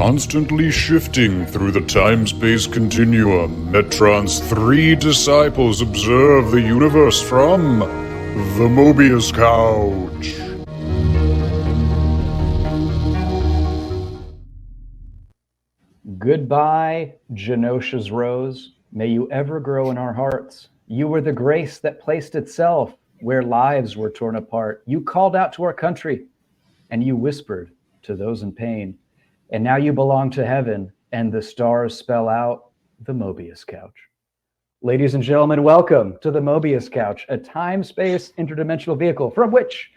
Constantly shifting through the time-space continuum, Metron's three disciples observe the universe from the Mobius Couch. Goodbye, Genosha's rose. May you ever grow in our hearts. You were the grace that placed itself where lives were torn apart. You called out to our country, and you whispered to those in pain. And now you belong to heaven, and the stars spell out the Mobius Couch. Ladies and gentlemen, welcome to the Mobius Couch, a time-space interdimensional vehicle from which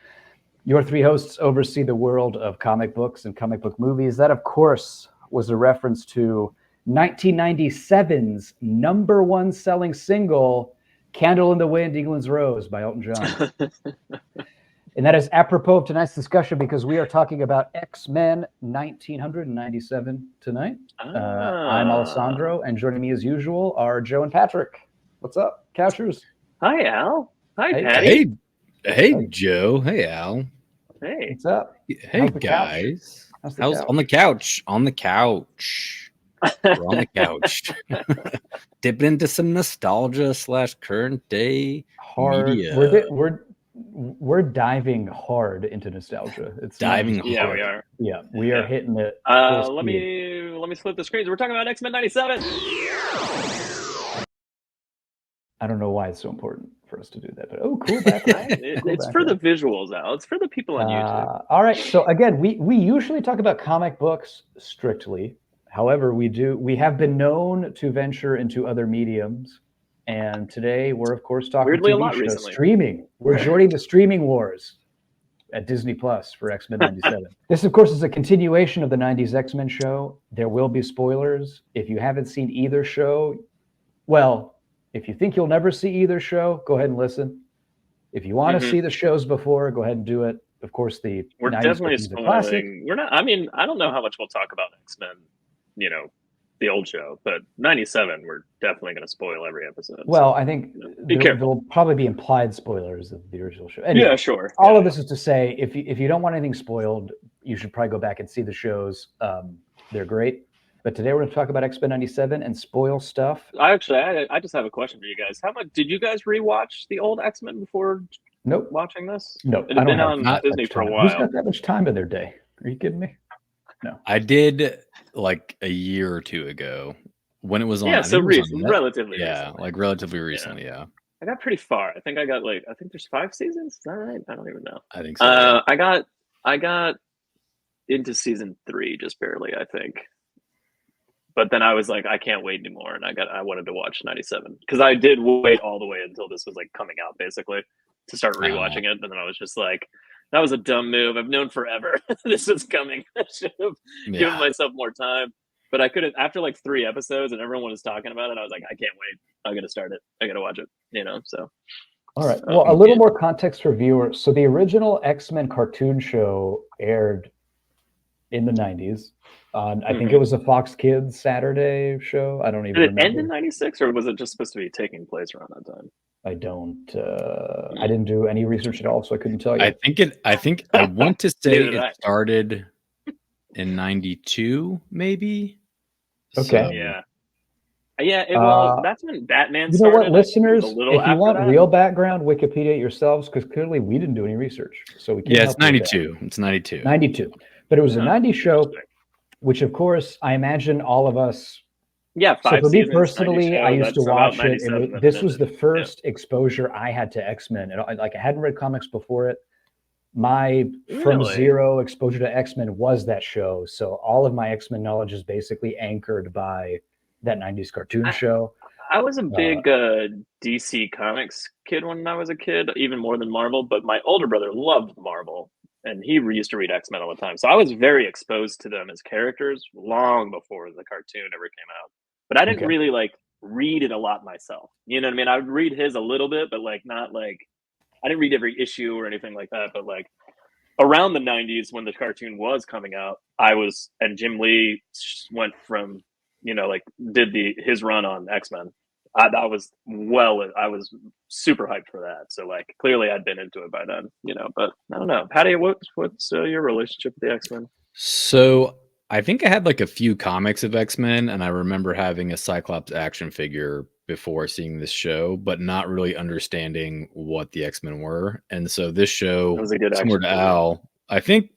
your three hosts oversee the world of comic books and comic book movies. That, of course, was a reference to 1997's number one selling single, Candle in the Wind, England's Rose by Elton John. And that is apropos of tonight's discussion because we are talking about X-Men 1997 tonight. I'm Alessandro, and joining me as usual are Joe and Patrick. What's up, Couchers? Hi, Al. Hi, Patty. Hey, Joe. Hey, Al. Hey. What's up? Hey, guys. How's on the couch? On the couch. We're on the couch. Dipping into some nostalgia / current day hard media. We're diving hard into nostalgia. It's diving hard. Yeah, we are. Yeah, we are hitting it. Let me split the screens. We're talking about X-Men 97. I don't know why it's so important for us to do that, but cool background. It's for the visuals, Al. It's for the people on YouTube. All right. So again, we usually talk about comic books strictly. However, we have been known to venture into other mediums. And today we're, of course, talking weirdly a TV lot shows, recently. Streaming. We're joining the streaming wars at Disney Plus for X-Men 97. This, of course, is a continuation of the 90s X-Men show. There will be spoilers. If you haven't seen either show, well, if you think you'll never see either show, go ahead and listen. If you want to see the shows before, go ahead and do it. Of course, we're definitely spoiling. We're not. I mean, I don't know how much we'll talk about X-Men. The old show, but 97, we're definitely going to spoil every episode. Well, I think there'll probably be implied spoilers of the original show. Anyway, yeah, sure. All of this is to say, if you don't want anything spoiled, you should probably go back and see the shows. They're great. But today we're going to talk about X-Men 97 and spoil stuff. I just have a question for you guys. How much did you guys rewatch the old X-Men before watching this? No, it had been on Disney for a while. Who's got that much time in their day? Are you kidding me? No, I did like a year or two ago when it was on. Yeah, so relatively. Yeah, recently. like relatively recently. Yeah. I got pretty far. I think I got there's 5 seasons. Is that right? I don't even know. I think so. I got into season 3 just barely, I think. But then I was like, I can't wait anymore, and I wanted to watch 97 because I did wait all the way until this was like coming out basically to start rewatching it, and then I was just like, that was a dumb move. I've known forever this was coming. I should have given myself more time, but I couldn't. After like 3 episodes and everyone was talking about it, I was like, I can't wait. I got to start it. I got to watch it. So. All right. Well, a little more context for viewers. So the original X-Men cartoon show aired in the 90s. I think it was a Fox Kids Saturday show. I don't even remember. Did it end in 96, or was it just supposed to be taking place around that time? I didn't do any research at all, so I couldn't tell you. I think I want to say it started in 92, maybe. Okay. So, well, that's when Batman started. You know what, listeners? If you want real background, Wikipedia it yourselves, because clearly we didn't do any research, so we can't. Yeah, it's 92. It's 92. 92, but it was a 90s show, which of course I imagine all of us. Yeah, 5 so for me seasons, personally, I used to watch it, and this was the first Yeah. exposure I had to X-Men, and I hadn't read comics before it. My from zero exposure to X-Men was that show, so all of my X-Men knowledge is basically anchored by that 90s cartoon show. I was a big DC Comics kid when I was a kid, even more than Marvel, but my older brother loved Marvel, and he used to read X-Men all the time. So I was very exposed to them as characters long before the cartoon ever came out. But I didn't really read it a lot myself. You know what I mean? I would read his a little bit, but not I didn't read every issue or anything like that. But around the 90s when the cartoon was coming out, and Jim Lee went from, did his run on X-Men. I was super hyped for that. So clearly I'd been into it by then, but I don't know. Patty, what's your relationship with the X-Men? So I think I had like a few comics of X-Men, and I remember having a Cyclops action figure before seeing this show, but not really understanding what the X-Men were. And so this show, That was a good similar action to figure. Al, I think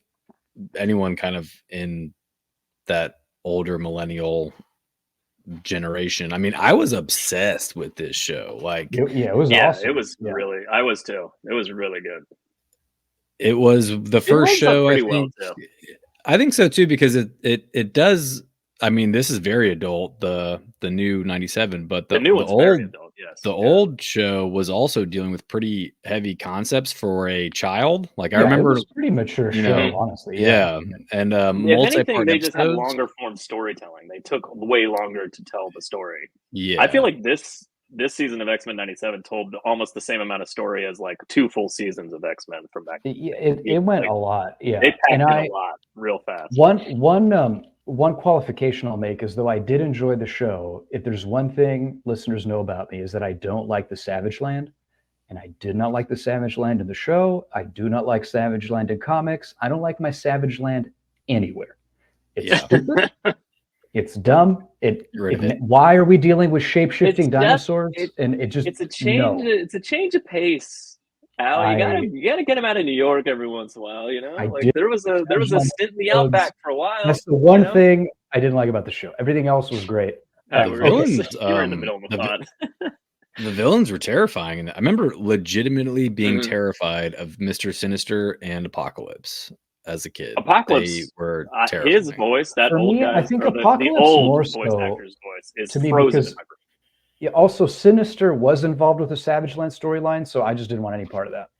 anyone kind of in that older millennial generation. I mean, I was obsessed with this show. Like, it was awesome. It was really. I was too. It was really good. it was the first show. I think. Well too. I think so too, because it does. I mean, this is very adult. The new 97, but the new one's old, very adult. Yes, the old show was also dealing with pretty heavy concepts for a child. Like I Yeah, remember, it was a pretty mature show, honestly. Yeah, and if anything, multi-part they just had episodes. longer form storytelling. They took way longer to tell the story. Yeah, I feel like this season of X-Men 97 told almost the same amount of story as like 2 full seasons of X-Men from back. It went a lot. Yeah, they packed in a lot real fast. One qualification I'll make is, though I did enjoy the show, if there's one thing listeners know about me, is that I don't like the Savage Land, and I did not like the Savage Land in the show. I do not like Savage Land in comics. I don't like my Savage Land anywhere. It's stupid. It's dumb. Why are we dealing with shape-shifting dinosaurs? It's a change. No. It's a change of pace. Al, you gotta get him out of New York every once in a while. You know, there was a stint in the Outback for a while. That's the one thing I didn't like about the show. Everything else was great. You were in the middle of the pod. The villains were terrifying, and I remember legitimately being terrified of Mr. Sinister and Apocalypse as a kid. Apocalypse, they were terrifying. His voice, that for old me, guy, I think the old voice actor's voice is frozen in my brain. Yeah, also Sinister was involved with the Savage Land storyline, so I just didn't want any part of that.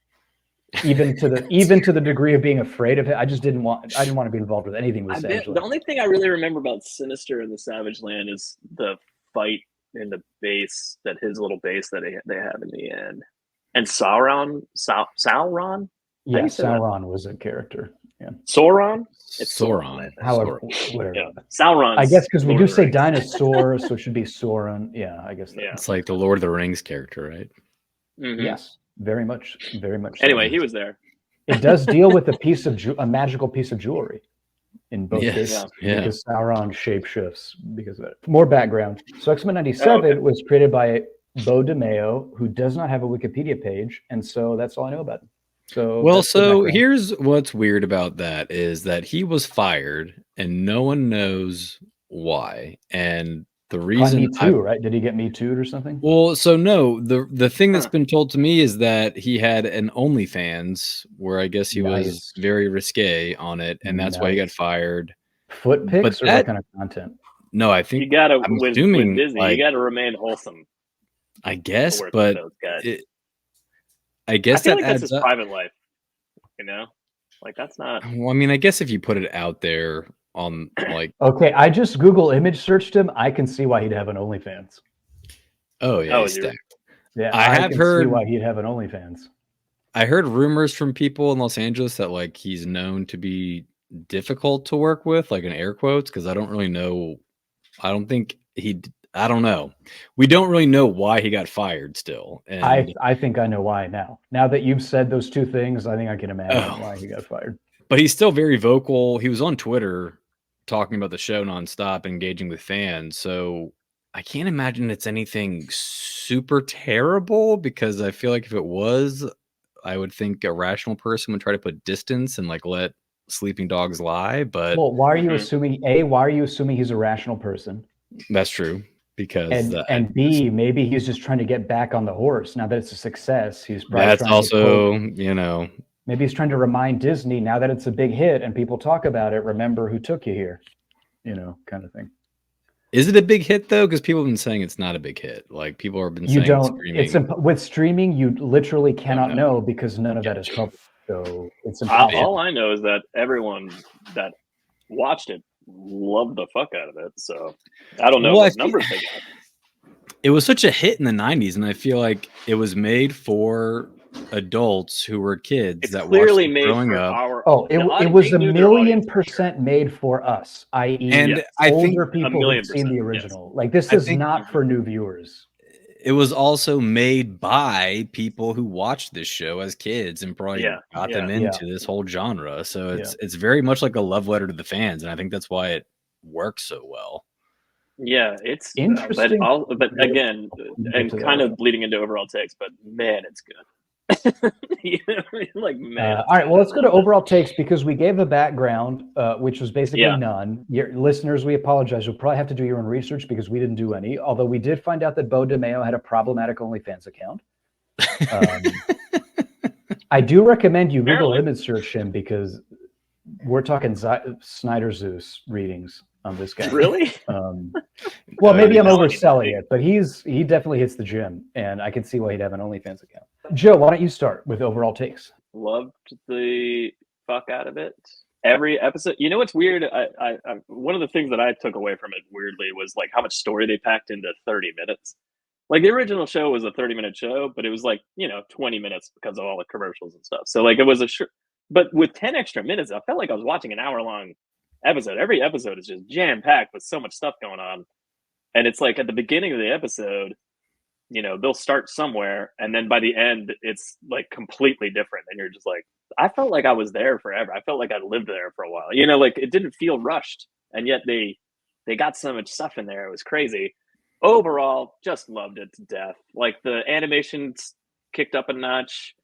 Even to the degree of being afraid of it, I didn't want to be involved with anything with Savage Land. The only thing I really remember about Sinister and the Savage Land is the fight in the base, his little base that they have in the end. And Sauron? Yeah, Sauron was a character. Yeah. Sauron? It's Sauron. However, whatever. Yeah. Sauron. I guess because we do say dinosaur, so it should be Sauron. Yeah, I guess. It's like the Lord of the Rings character, right? Mm-hmm. Yes, very much. Anyway, he was there. It does deal with a magical piece of jewelry in both cases. Yeah. Because Sauron shapeshifts because of it. For more background. So X-Men 97 was created by Bo DeMeo, who does not have a Wikipedia page, and so that's all I know about him. So here's what's weird about that is that he was fired and no one knows why. And the reason Me Too, right? Did he get Me Too'd or something? Well, so no, the thing that's been told to me is that he had an OnlyFans where I guess he was very risque on it, and that's why he got fired. Foot pics or what kind of content? No, I think you gotta with Disney, you gotta remain wholesome. I guess, but I guess feel like that's his private life, you know? Like that's not. Well, I mean, I guess if you put it out there on like. Okay, I just Google image searched him. I can see why he'd have an OnlyFans. Oh yeah, stacked. Yeah, I have heard see why he'd have an OnlyFans. I heard rumors from people in Los Angeles that like he's known to be difficult to work with, like in air quotes, because I don't really know. I don't know. We don't really know why he got fired still. And I think I know why now. Now that you've said those two things, I think I can imagine why he got fired. But he's still very vocal. He was on Twitter talking about the show nonstop, engaging with fans. So I can't imagine it's anything super terrible, because I feel like if it was, I would think a rational person would try to put distance and like let sleeping dogs lie. But why are you assuming he's a rational person? That's true. Because and B, maybe he's just trying to get back on the horse now that it's a success. He's probably that's also, you know, maybe he's trying to remind Disney now that it's a big hit and people talk about it. Remember who took you here, you know, kind of thing. Is it a big hit though? Because people have been saying it's not a big hit. Like people have been saying with streaming, you literally cannot know because none of that is public. So it's impossible. All I know is that everyone that watched it loved the fuck out of it. So I don't know what numbers they got. It was such a hit in the 90s, and I feel like it was made for adults who were kids that clearly watched made growing up. It was 1,000,000% made for us, i.e. and I think older people who've seen the original. Yes. Like this is not for new viewers. It was also made by people who watched this show as kids and probably got them into this whole genre. So it's very much like a love letter to the fans, and I think that's why it works so well. Yeah, it's Interesting. but again, and kind of bleeding into overall takes, but man, it's good. You know what I mean? Like, man. All right, well, let's go to overall takes because we gave a background, which was basically none. Your listeners, we apologize. You'll probably have to do your own research because we didn't do any. Although we did find out that Bo DeMeo had a problematic OnlyFans account. I do recommend you Google image search him because we're talking Snyder Zeus readings on this guy. Really? Well, maybe I'm overselling it, but he definitely hits the gym, and I can see why he'd have an OnlyFans account. Joe, why don't you start with overall takes? Loved the fuck out of it. Every episode. You know what's weird? I one of the things that I took away from it weirdly was like how much story they packed into 30 minutes. Like the original show was a 30-minute show, but it was like, 20 minutes because of all the commercials and stuff. So like it was but with 10 extra minutes, I felt like I was watching an hour-long episode. Every episode is just jam-packed with so much stuff going on. And it's like at the beginning of the episode, they'll start somewhere, and then by the end, it's like completely different. And you're just like, I felt like I was there forever. I felt like I lived there for a while. Like it didn't feel rushed, and yet they got so much stuff in there. It was crazy. Overall, just loved it to death. Like the animation's kicked up a notch.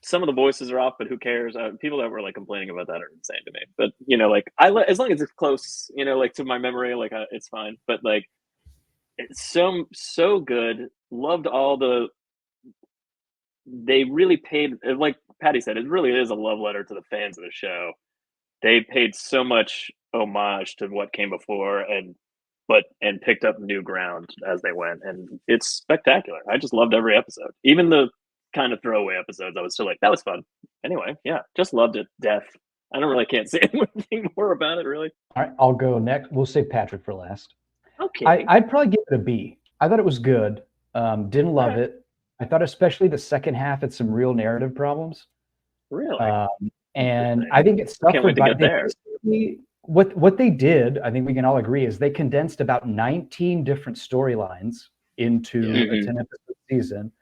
Some of the voices are off, but who cares? People that were like complaining about that are insane to me. But like as long as it's close, like to my memory, like it's fine. But like it's so good. Loved all they really paid, like Patty said, it really is a love letter to the fans of the show. They paid so much homage to what came before and picked up new ground as they went. And it's spectacular. I just loved every episode. Even the kind of throwaway episodes, I was still like, that was fun. Anyway, yeah, just loved it. Death. I don't really can't say anything more about it, really. All right, I'll go next. We'll save Patrick for last. Okay. I'd probably give it a B. I thought it was good. Didn't love it. I thought especially the second half had some real narrative problems. Really? And I think it's can't wait to get there. What they did, I think we can all agree, is they condensed about 19 different storylines into a 10-episode season.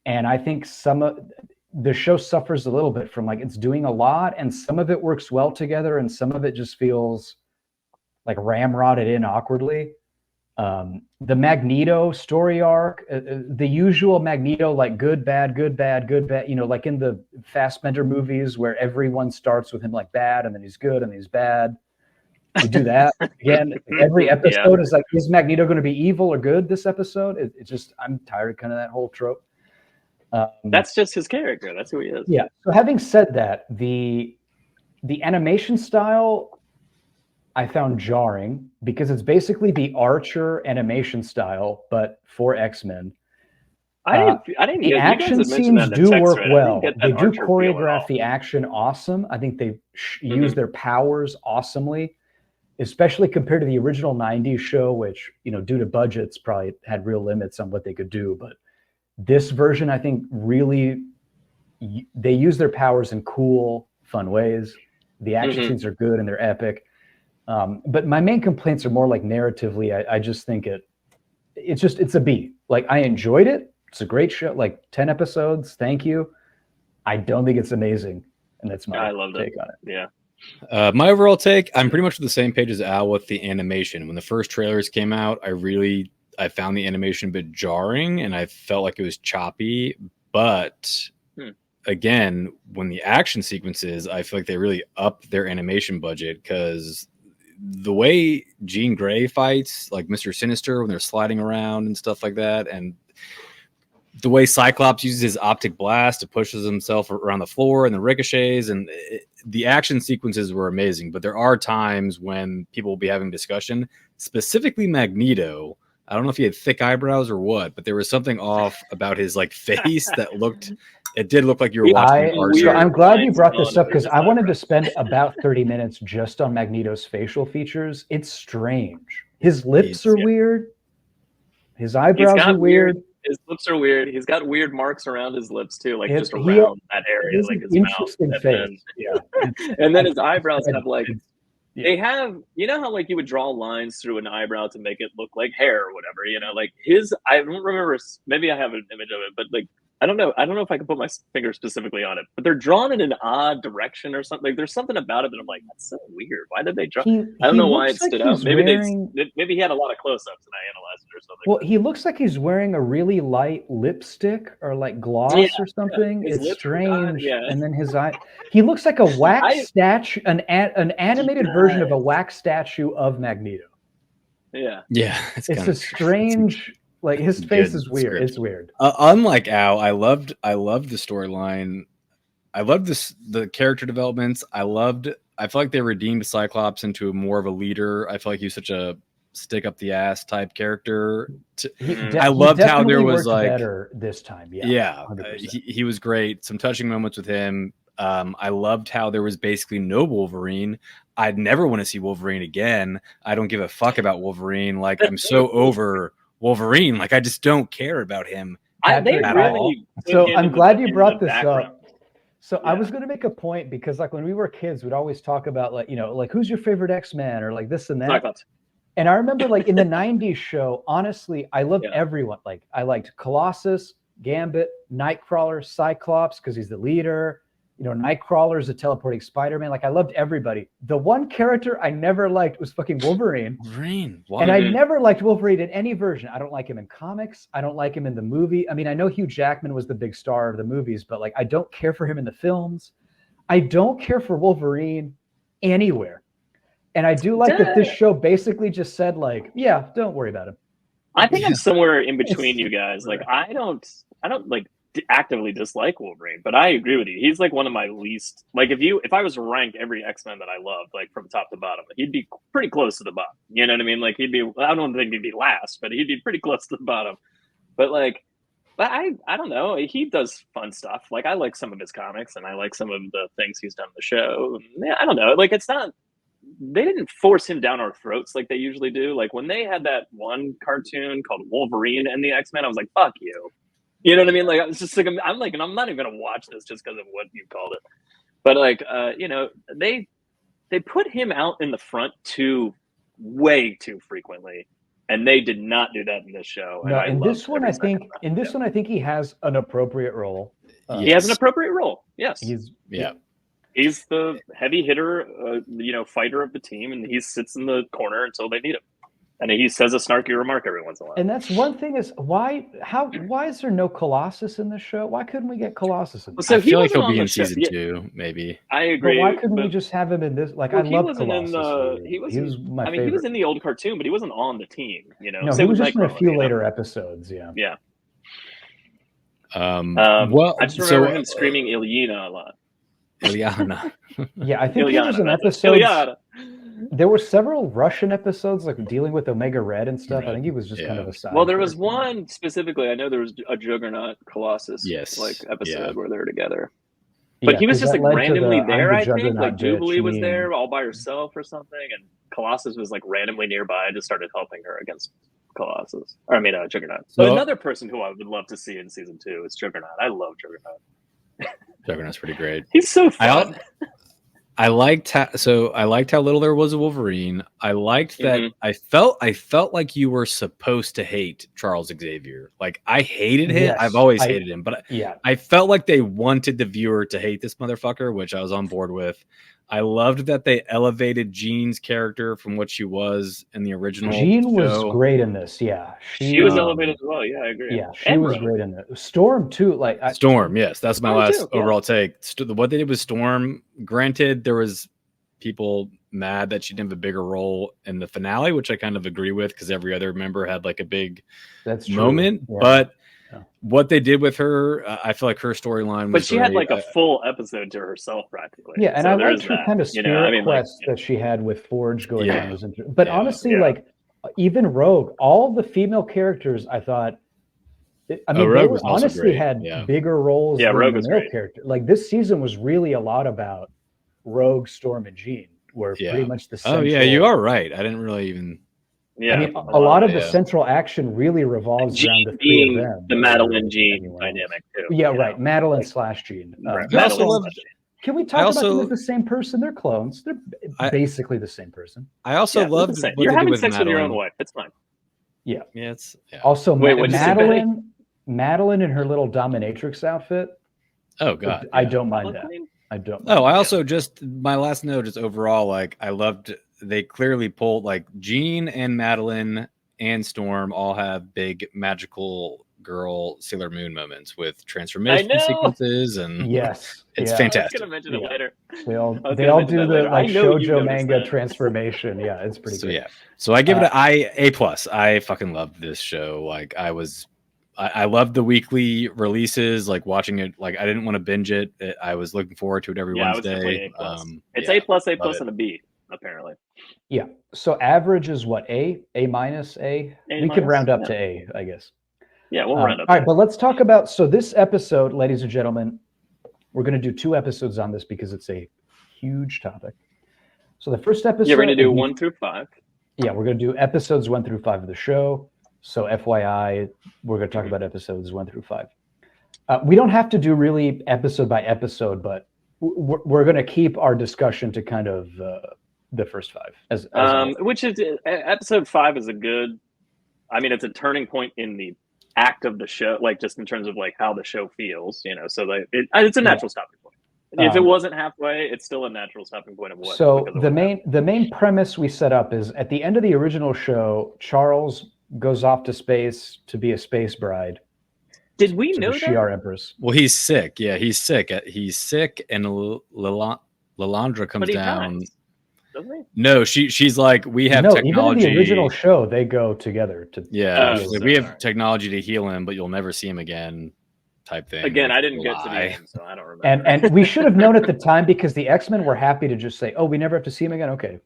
And I think some of the show suffers a little bit from like it's doing a lot, and some of it works well together, and some of it just feels like ramrodded in awkwardly. The Magneto story arc, the usual Magneto, like good, bad, good, bad, good, bad, like in the Fassbender movies where everyone starts with him like bad and then he's good and then he's bad. We do that again. Every episode is like, is Magneto going to be evil or good this episode? It's just, I'm tired of kind of that whole trope. That's just his character. That's who he is. Yeah. So having said that, the animation style I found jarring because it's basically the Archer animation style, but for X-Men. The action scenes do work well. They do choreograph the action awesome. I think they use their powers awesomely, especially compared to the original 90s show, which, due to budgets probably had real limits on what they could do. But this version, I think, really, they use their powers in cool, fun ways. The action scenes are good and they're epic. But my main complaints are more like narratively. I just think it's a B. Like I enjoyed it. It's a great show. Like 10 episodes. Thank you. I don't think it's amazing, and that's my take on it. Yeah. My overall take, I'm pretty much on the same page as Al with the animation. When the first trailers came out, I found the animation a bit jarring, and I felt like it was choppy. But again, when the action sequences, I feel like they really upped their animation budget because the way Jean Grey fights, like Mr. Sinister, when they're sliding around and stuff like that, and the way Cyclops uses his optic blast to pushes himself around the floor and the ricochets, and the action sequences were amazing. But there are times when people will be having discussion, specifically Magneto. I don't know if he had thick eyebrows or what, but there was something off about his like face that looked. It did look like you were watching Archer. I'm glad you brought this up because I wanted to spend about 30 minutes just on Magneto's facial features. It's strange. His lips are weird. His eyebrows are weird. His lips are weird. He's got weird marks around his lips too, like just around that area, like his mouth. Face. And then his eyebrows have like they have. You know how like you would draw lines through an eyebrow to make it look like hair or whatever. Like his. I don't remember. Maybe I have an image of it, but like I don't know if I can put my finger specifically on it, but they're drawn in an odd direction or something. Like, there's something about it that I'm like, that's so weird. Why did they draw? I don't know why it stood out. Maybe maybe he had a lot of close-ups and I analyzed it or something. Well, he looks like he's wearing a really light lipstick or like gloss or something. Yeah. It's strange. And then his eye. He looks like a wax statue, an animated version of a wax statue of Magneto. Yeah. Yeah. It's a strange. Like his face is weird. Script. It's weird. Unlike Al, I loved the storyline. I loved the character developments. I feel like they redeemed Cyclops into more of a leader. I feel like he was such a stick up the ass type character. I loved how there was like better this time. Yeah. He was great. Some touching moments with him. I loved how there was basically no Wolverine. I'd never want to see Wolverine again. I don't give a fuck about Wolverine. Like, I'm so over Wolverine. Like, I just don't care about him at all. So I'm glad you brought this up. So I was going to make a point because, like, when we were kids, we'd always talk about, like, you know, like, who's your favorite X-Men or like this and that. Cyclops. And I remember, like, in the 90s show, honestly, I loved everyone. Like, I liked Colossus, Gambit, Nightcrawler, Cyclops, because he's the leader. You know, Nightcrawler's a teleporting Spider-Man. Like, I loved everybody. The one character I never liked was fucking Wolverine. Why? And I never liked Wolverine in any version. I don't like him in comics. I don't like him in the movie. I mean, I know Hugh Jackman was the big star of the movies, but like, I don't care for him in the films. I don't care for Wolverine anywhere. And I do like that this show basically just said, like, yeah, don't worry about him. I think I'm somewhere in between you guys. Like, I don't like actively dislike Wolverine, but I agree with you. He's like one of my least, like, if I was to rank every X-Men that I loved, like from top to bottom, he'd be pretty close to the bottom. You know what I mean? Like, I don't think he'd be last, but he'd be pretty close to the bottom. But like, I don't know. He does fun stuff. Like, I like some of his comics and I like some of the things he's done in the show. Yeah, I don't know. Like, they didn't force him down our throats like they usually do. Like, when they had that one cartoon called Wolverine and the X-Men, I was like, fuck you. You know what I mean? Like, I was just like, I'm like, and I'm not even gonna watch this just because of what you called it. But like, you know, they put him out in the front way too frequently, and they did not do that in this show. No, in this one, I think he has an appropriate role. He has an appropriate role. Yes, he's the heavy hitter, you know, fighter of the team, and he sits in the corner until they need him. And he says a snarky remark every once in a while. And that's one thing is why is there no Colossus in this show? Why couldn't we get Colossus in this? So I feel like he'll be in season 2, maybe. I agree. But why couldn't we just have him in this? Like, I love Colossus. He was my favorite. He was in the old cartoon, but he wasn't on the team. You know, no, he was just in a few later episodes. Yeah. Yeah. Well, I just remember him screaming Ilyana a lot. Ilyana. Yeah, I think there was an episode. There were several Russian episodes, like dealing with Omega Red and stuff. Right. I think he was just kind of a side. Well, there was one specifically. I know there was a Juggernaut Colossus episode where they're together. But he was just like randomly there. I think like Jubilee was there all by herself or something, and Colossus was like randomly nearby. I just started helping her against Colossus. Or I mean, Juggernaut. So another person who I would love to see in season 2 is Juggernaut. I love Juggernaut. Juggernaut's pretty great. He's so fun. I liked how little there was of Wolverine. I liked that. I felt like you were supposed to hate Charles Xavier. Like, I hated him. Yes, I've always hated him, but I felt like they wanted the viewer to hate this motherfucker, which I was on board with. I loved that they elevated Jean's character from what she was in the original. Jean was great in this. Yeah, she was elevated as well. Yeah, I agree. Yeah, she was great in it. Storm too. Like Storm. Yes, that's my last overall take. What they did with Storm. Granted, there was people mad that she didn't have a bigger role in the finale, which I kind of agree with because every other member had like a big moment. Yeah. But what they did with her, I feel like her storyline was But she had like a full episode to herself practically. Yeah, and I liked her kind of spirit quest that she had with Forge going on. But honestly, like even Rogue, all the female characters, I thought, I mean, they honestly had bigger roles than the male character. Like this season was really a lot about Rogue, Storm, and Jean were pretty much the central. Oh yeah, you are right. I didn't really even. Yeah, I mean, a lot of the central action really revolves around the three of them. The Madeline Jean dynamic too. Yeah, right. Madeline / Jean. Can we talk about them as the same person? They're clones. They're basically the same person. I also love you're having sex with your own wife. It's fine. Yeah. Yeah. It's also Madeline Madeline in her little dominatrix outfit. Oh god, I yeah. don't mind that. I don't. Mind I that. also just my last note is overall like I loved. They clearly pulled like Jean and Madeline and Storm all have big magical girl Sailor Moon moments with transformation sequences, and yes, it's fantastic. I was gonna mention it later. They all do the like shoujo manga that. transformation. Yeah, it's pretty good. Yeah, so I give it A plus. I fucking loved this show. Like I loved the weekly releases. Like watching it, like I didn't want to binge it. I was looking forward to it every Wednesday. It was A+. It's A+, and a B apparently. Yeah. So average is what? A minus, A. We could round up to A, I guess. Yeah, we'll round up. All right, but let's talk about. So this episode, ladies and gentlemen, we're going to do 2 episodes on this because it's a huge topic. So the first episode. Yeah, we're going to do 1 through 5. Yeah, we're going to do episodes 1 through 5 of the show. So FYI, we're going to talk about episodes 1 through 5. We don't have to do really episode by episode, but we're going to keep our discussion to kind of the first 5. Which is episode 5 is a good. I mean, it's a turning point in the act of the show, like just in terms of like how the show feels, you know. So like it's a natural stopping point. If it wasn't halfway, it's still a natural stopping point of what. So the main premise we set up is at the end of the original show, Charles goes off to space to be a space bride. Did we know that? Shi'ar Empress. Well, he's sick. Yeah, he's sick. He's sick, and Lilandra comes down. Dies, doesn't he? No, she's like, we have technology. Even in the original show, they go together to. Yeah, like, we have technology to heal him, but you'll never see him again. Type thing. Again, I didn't get to the end, so I don't remember. And we should have known at the time because the X-Men were happy to just say, "Oh, we never have to see him again." Okay.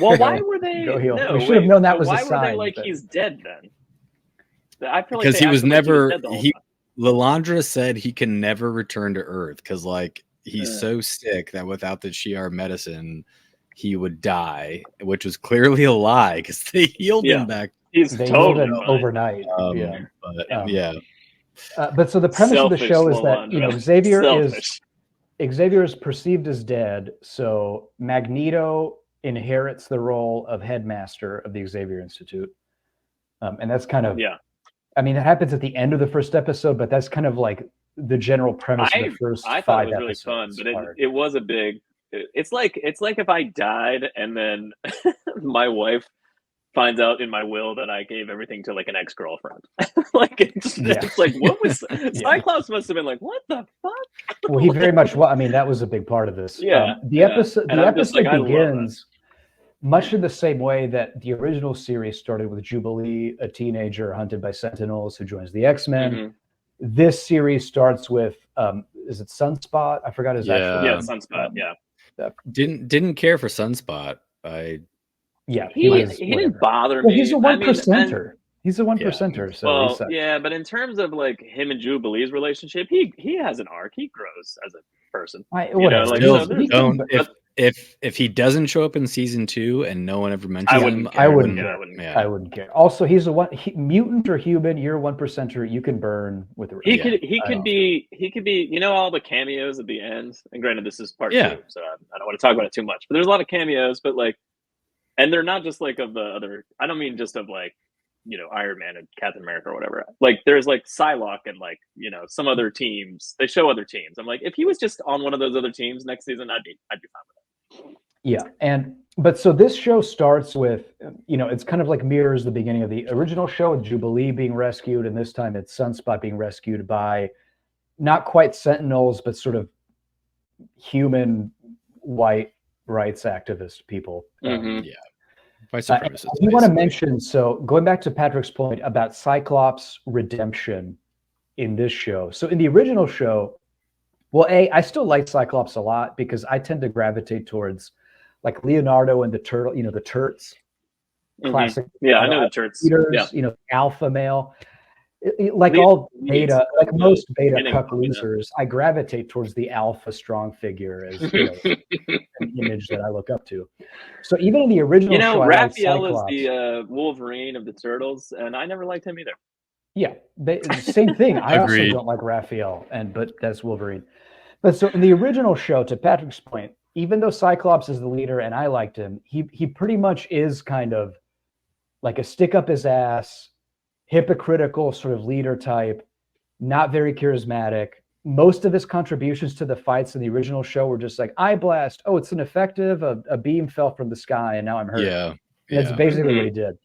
Well, why were they? Go heal. We should have known that was a sign. Why were they like he's dead then? I feel like because he was never. Lilandra said he can never return to Earth because like he's so sick that without the Shi'ar medicine, he would die, which was clearly a lie because they healed him back. He's totally overnight. Yeah. But so the premise of the show is that Xavier is perceived as dead, so Magneto inherits the role of headmaster of the Xavier Institute, and that's kind of I mean, it happens at the end of the first episode, but that's kind of like the general premise of the first 5 episodes. I thought it was really fun, but it was a big. It's like if I died and then my wife finds out in my will that I gave everything to like an ex-girlfriend. Like it's like what was Cyclops must have been like, what the fuck? Well, he very much I mean, that was a big part of this. The episode begins much in the same way that the original series started with Jubilee, a teenager hunted by Sentinels who joins the X-Men. Mm-hmm. This series starts with is it Sunspot? I forgot his actual name. Sunspot, Didn't care for Sunspot. He didn't bother me. He's a 1%er. He's a 1%er. So but in terms of like him and Jubilee's relationship, he has an arc. He grows as a person. If he doesn't show up in season 2 and no one ever mentions him, I wouldn't care. Also, he's mutant or human. You're a 1%er. You can burn with the. He could be. You know, all the cameos at the end. And granted, this is part 2, so I don't want to talk about it too much. But there's a lot of cameos. But like. And they're not just like of the other. I don't mean just of like, you know, Iron Man and Captain America or whatever. Like there's like Psylocke and like, you know, some other teams. They show other teams. I'm like, if he was just on one of those other teams next season, I'd be fine with it. Yeah, but so this show starts with, you know, it's kind of like mirrors the beginning of the original show with Jubilee being rescued, and this time it's Sunspot being rescued by not quite Sentinels, but sort of human white rights activist people. White supremacists. I want to mention, so going back to Patrick's point about Cyclops' redemption in this show. So in the original show, well, I still like Cyclops a lot because I tend to gravitate towards like Leonardo and the turtle, you know, the Turts. Classic. Yeah, I know the Turts. Leaders, you know, alpha male. Like all beta, like most beta cuck losers, I gravitate towards the alpha strong figure as an image that I look up to. So even in the original show, Raphael is the Wolverine of the Turtles, and I never liked him either. Yeah, same thing. I also don't like Raphael, but that's Wolverine. But so in the original show, to Patrick's point, even though Cyclops is the leader and I liked him, he pretty much is kind of like a stick up his ass, hypocritical sort of leader type. not very charismatic. Most of his contributions to the fights in the original show were just like, eye blast. Oh, it's ineffective. A beam fell from the sky and now I'm hurt. Yeah. That's basically what he did.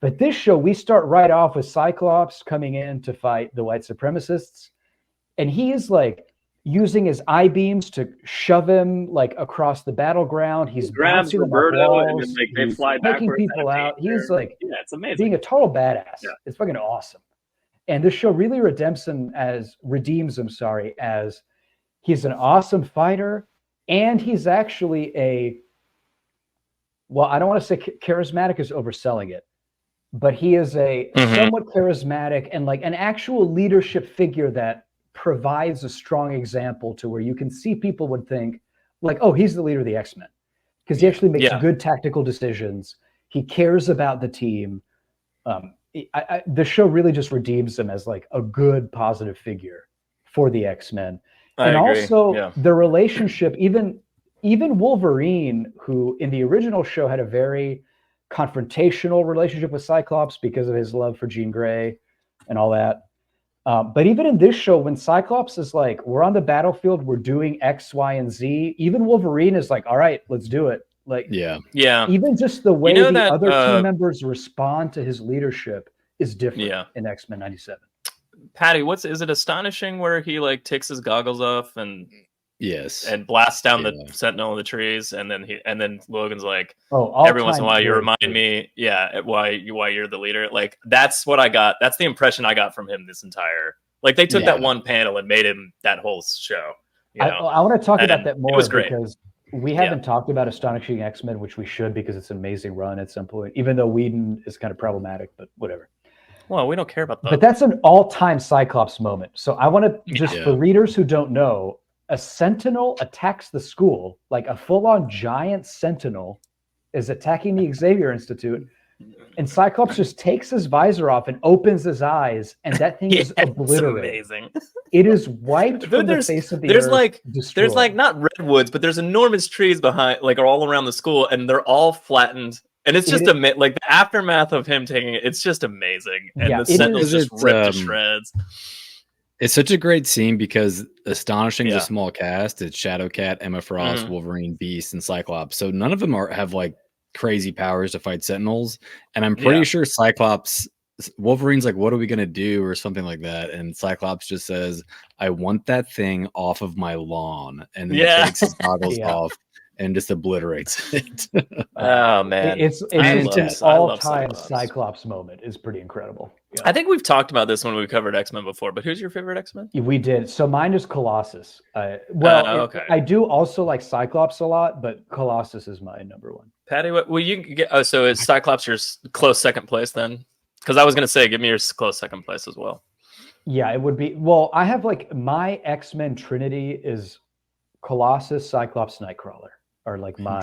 But this show, we start right off with Cyclops coming in to fight the white supremacists. And he is like using his eye beams to shove him like across the battleground. He's grabs bouncing Roberto them off and walls. then they fly taking backwards. people out. He's like it's amazing. being a total badass. Yeah. It's fucking awesome. And this show really redeems him as he's an awesome fighter, and he's actually I don't want to say charismatic is overselling it, but he is a somewhat charismatic and like an actual leadership figure that provides a strong example to where you can see people would think like, oh, he's the leader of the X-Men, because he actually makes good tactical decisions. He cares about the team. The show really just redeems him as like a good positive figure for the X-Men. And also the relationship, even Wolverine, who in the original show had a very confrontational relationship with Cyclops because of his love for Jean Grey and all that. But even in this show, when Cyclops is like, we're on the battlefield, we're doing X, Y, and Z, even Wolverine is like, all right, let's do it. Like, even just the way other team members respond to his leadership is different in X-Men 97. Patty, is it astonishing where he like takes his goggles off and and blasts down the sentinel in the trees, and then Logan's like, every once in a while you remind me, why you're the leader. Like that's what I got. That's the impression I got from him this entire. Like they took that one panel and made him that whole show. I want to talk about that more because we haven't talked about Astonishing X-Men, which we should, because it's an amazing run at some point, even though Whedon is kind of problematic, but whatever. Well, we don't care about that. But that's an all-time Cyclops moment. So I want to just, for readers who don't know, a Sentinel attacks the school, like a full-on giant Sentinel is attacking the Xavier Institute, and Cyclops just takes his visor off and opens his eyes, and that thing is obliterated. It's amazing. It is wiped from the face of the earth. There's like not redwoods, but there's enormous trees behind, like all around the school, and they're all flattened. And it's just like the aftermath of him taking it. It's just amazing, and the Sentinel's just ripped to shreds. It's such a great scene because Astonishing is a small cast. It's Shadowcat, Emma Frost, Wolverine, Beast, and Cyclops. So none of them have like crazy powers to fight Sentinels. And I'm pretty sure Wolverine's like, what are we going to do? Or something like that. And Cyclops just says, I want that thing off of my lawn. And then he takes his goggles off and just obliterates it. Oh, man. It's an all-time Cyclops moment. Is pretty incredible. Yeah. I think we've talked about this when we covered X-Men before, but who's your favorite X-Men? We did. So mine is Colossus. I do also like Cyclops a lot, but Colossus is my number one. Patty, what will you get? Oh, so is Cyclops your close second place then? Because I was going to say, give me your close second place as well. Yeah, it would be. Well, I have like my X-Men Trinity is Colossus, Cyclops, Nightcrawler are like my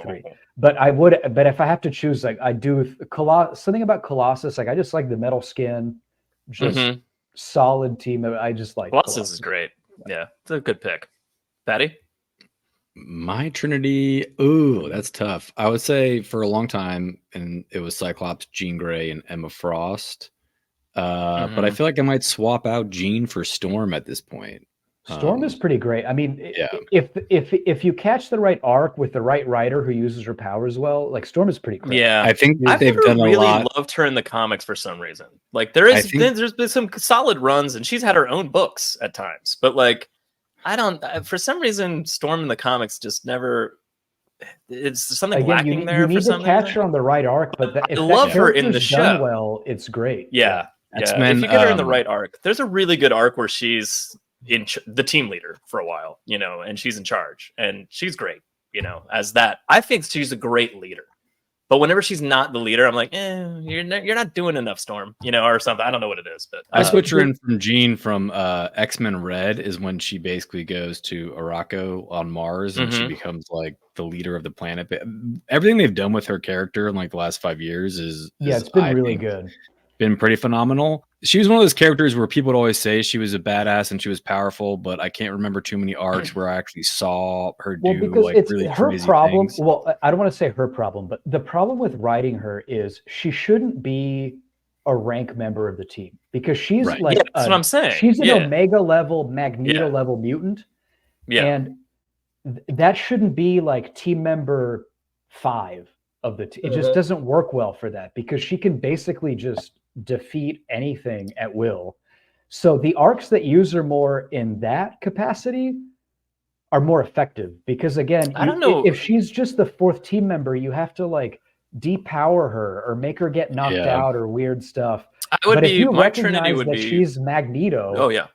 three. But if I have to choose, like I do something about Colossus. Like I just like the metal skin, just solid team. I just like Colossus is great. Yeah, it's a good pick. Patty? My Trinity, ooh, that's tough. I would say for a long time, and it was Cyclops, Jean Grey, and Emma Frost. But I feel like I might swap out Jean for Storm at this point. Storm is pretty great. I mean, if you catch the right arc with the right writer who uses her powers well, like Storm is pretty great. Yeah, I think they've done a lot. Loved her in the comics for some reason. Like there's been some solid runs, and she's had her own books at times. But like, for some reason, Storm in the comics just never. It's something lacking there. You need to catch her on the right arc, but I love her in the show. Well, it's great. Yeah. If you get her in the right arc, there's a really good arc where she's the team leader for a while, and she's in charge, and she's great, as that. I think she's a great leader, but whenever she's not the leader, I'm like, you're not doing enough, Storm, or something. I don't know what it is, but I switch her in from Jean from X-Men Red is when she basically goes to Arakko on Mars and she becomes like the leader of the planet. But everything they've done with her character in like the last 5 years is it's been really good. Been pretty phenomenal. She was one of those characters where people would always say she was a badass and she was powerful, but I can't remember too many arcs where I actually saw her do like really her crazy problem. things. Well, I don't want to say her problem, but the problem with writing her is she shouldn't be a rank member of the team because she's that's what I'm saying. She's an Omega level, Magneto level mutant. Yeah. And that shouldn't be like team member 5 of the team. It just doesn't work well for that because she can basically just defeat anything at will. So the arcs that use her more in that capacity are more effective because again, I don't know if she's just the 4th team member, you have to like depower her or make her get knocked out or weird stuff. But if you recognize that she's Magneto level,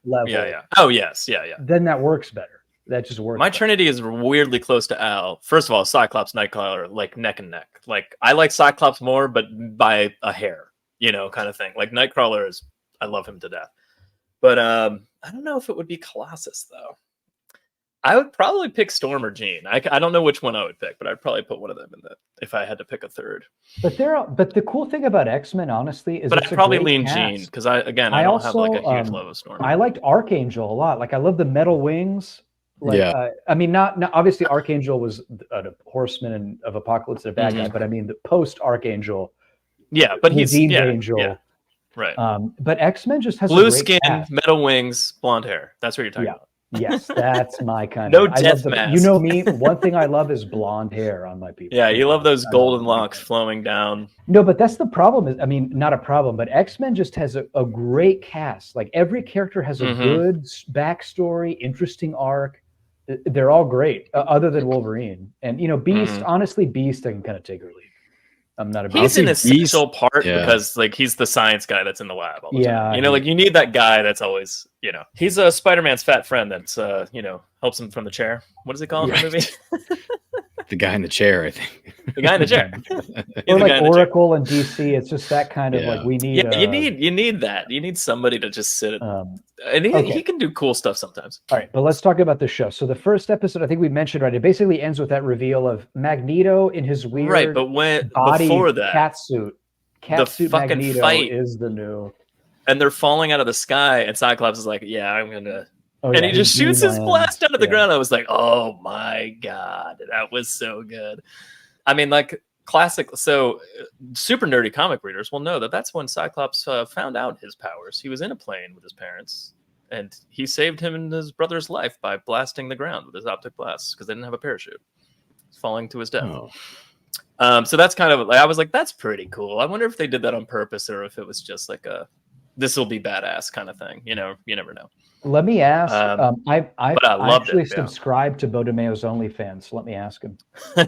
oh yes, then that works better. That just works. My Trinity is weirdly close to Al. First of all, Cyclops, Nightcrawler, like neck and neck. Like I like Cyclops more, but by a hair, kind of thing. Like Nightcrawler I love him to death. But I don't know if it would be Colossus though. I would probably pick Storm or Jean. I don't know which one I would pick, but I'd probably put one of them in that if I had to pick a third. But the cool thing about X-Men, honestly, is I'd probably lean Jean because I don't have like a huge love of Storm. I liked Archangel a lot. Like I love the metal wings. I mean, not obviously Archangel was a horseman of Apocalypse, a bad guy, but I mean the post Archangel. Yeah, but he's Angel. Yeah, right. But X-Men just has blue a great skin, cast. Metal wings, blonde hair. That's what you're talking about. Yes, that's my kind no of. death mask. You know me. One thing I love is blonde hair on my people. Yeah, you love those golden locks flowing down. No, but that's the problem. I mean, not a problem, but X-Men just has a great cast. Like every character has a good backstory, interesting arc. They're all great, other than Wolverine. And Beast. Honestly, Beast I can kind of take or leave. I'm not a. He's an essential part because like he's the science guy that's in the lab all the time. Like you need that guy that's always he's a Spider-Man's fat friend that's helps him from the chair. What does he call him in the movie? The guy in the chair, I think. The guy in the chair. Or like Oracle and DC. It's just that kind of like we need. Yeah, you need that. You need somebody to just sit and he can do cool stuff sometimes. All right, but let's talk about the show. So the first episode, I think we mentioned it basically ends with that reveal of Magneto in his weird before that catsuit. Catsuit fucking Magneto fight is the new. And they're falling out of the sky, and Cyclops is like, "Yeah, I'm gonna." And he just shoots his blast out of the ground. I was like, "Oh my god, that was so good." I mean, like classic. So, super nerdy comic readers will know that that's when Cyclops found out his powers. He was in a plane with his parents, and he saved him and his brother's life by blasting the ground with his optic blasts because they didn't have a parachute. He's falling to his death. So that's kind of like I was like, "That's pretty cool." I wonder if they did that on purpose or if it was just like a "this will be badass" kind of thing. You never know. Let me ask. I actually subscribe to Bo DeMeo's OnlyFans. So let me ask him.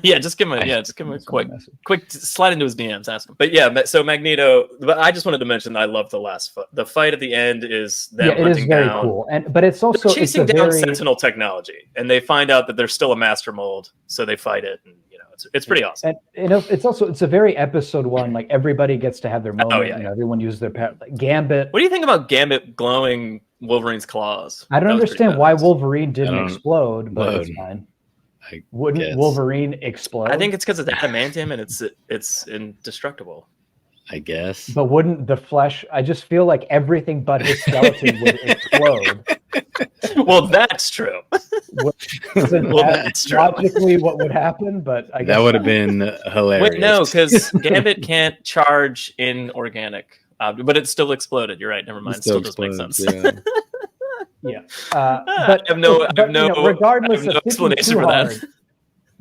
Just give him a quick slide into his DMs. Ask him. But yeah, so Magneto. But I just wanted to meld I love the fight at the end is them hunting it is very down. Cool. But it's also chasing down Sentinel technology, and they find out that there's still a master mold, so they fight it, and it's pretty awesome. And it's a very episode 1. Like everybody gets to have their moment. Everyone uses their power. Like Gambit. What do you think about Gambit glowing Wolverine's claws? I don't understand why Wolverine didn't explode, but it's fine. Wouldn't Wolverine explode? I think it's because it's adamantium and it's indestructible. I guess. But wouldn't the flesh? I just feel like everything but his skeleton would explode. Well, that's true. That's true. Logically what would happen, but I guess that would have been hilarious. Wait, no, because Gambit can't charge in organic. But it still exploded. You're right. Never mind. It still does make sense. Yeah. But I have no regardless I have no of explanation for that.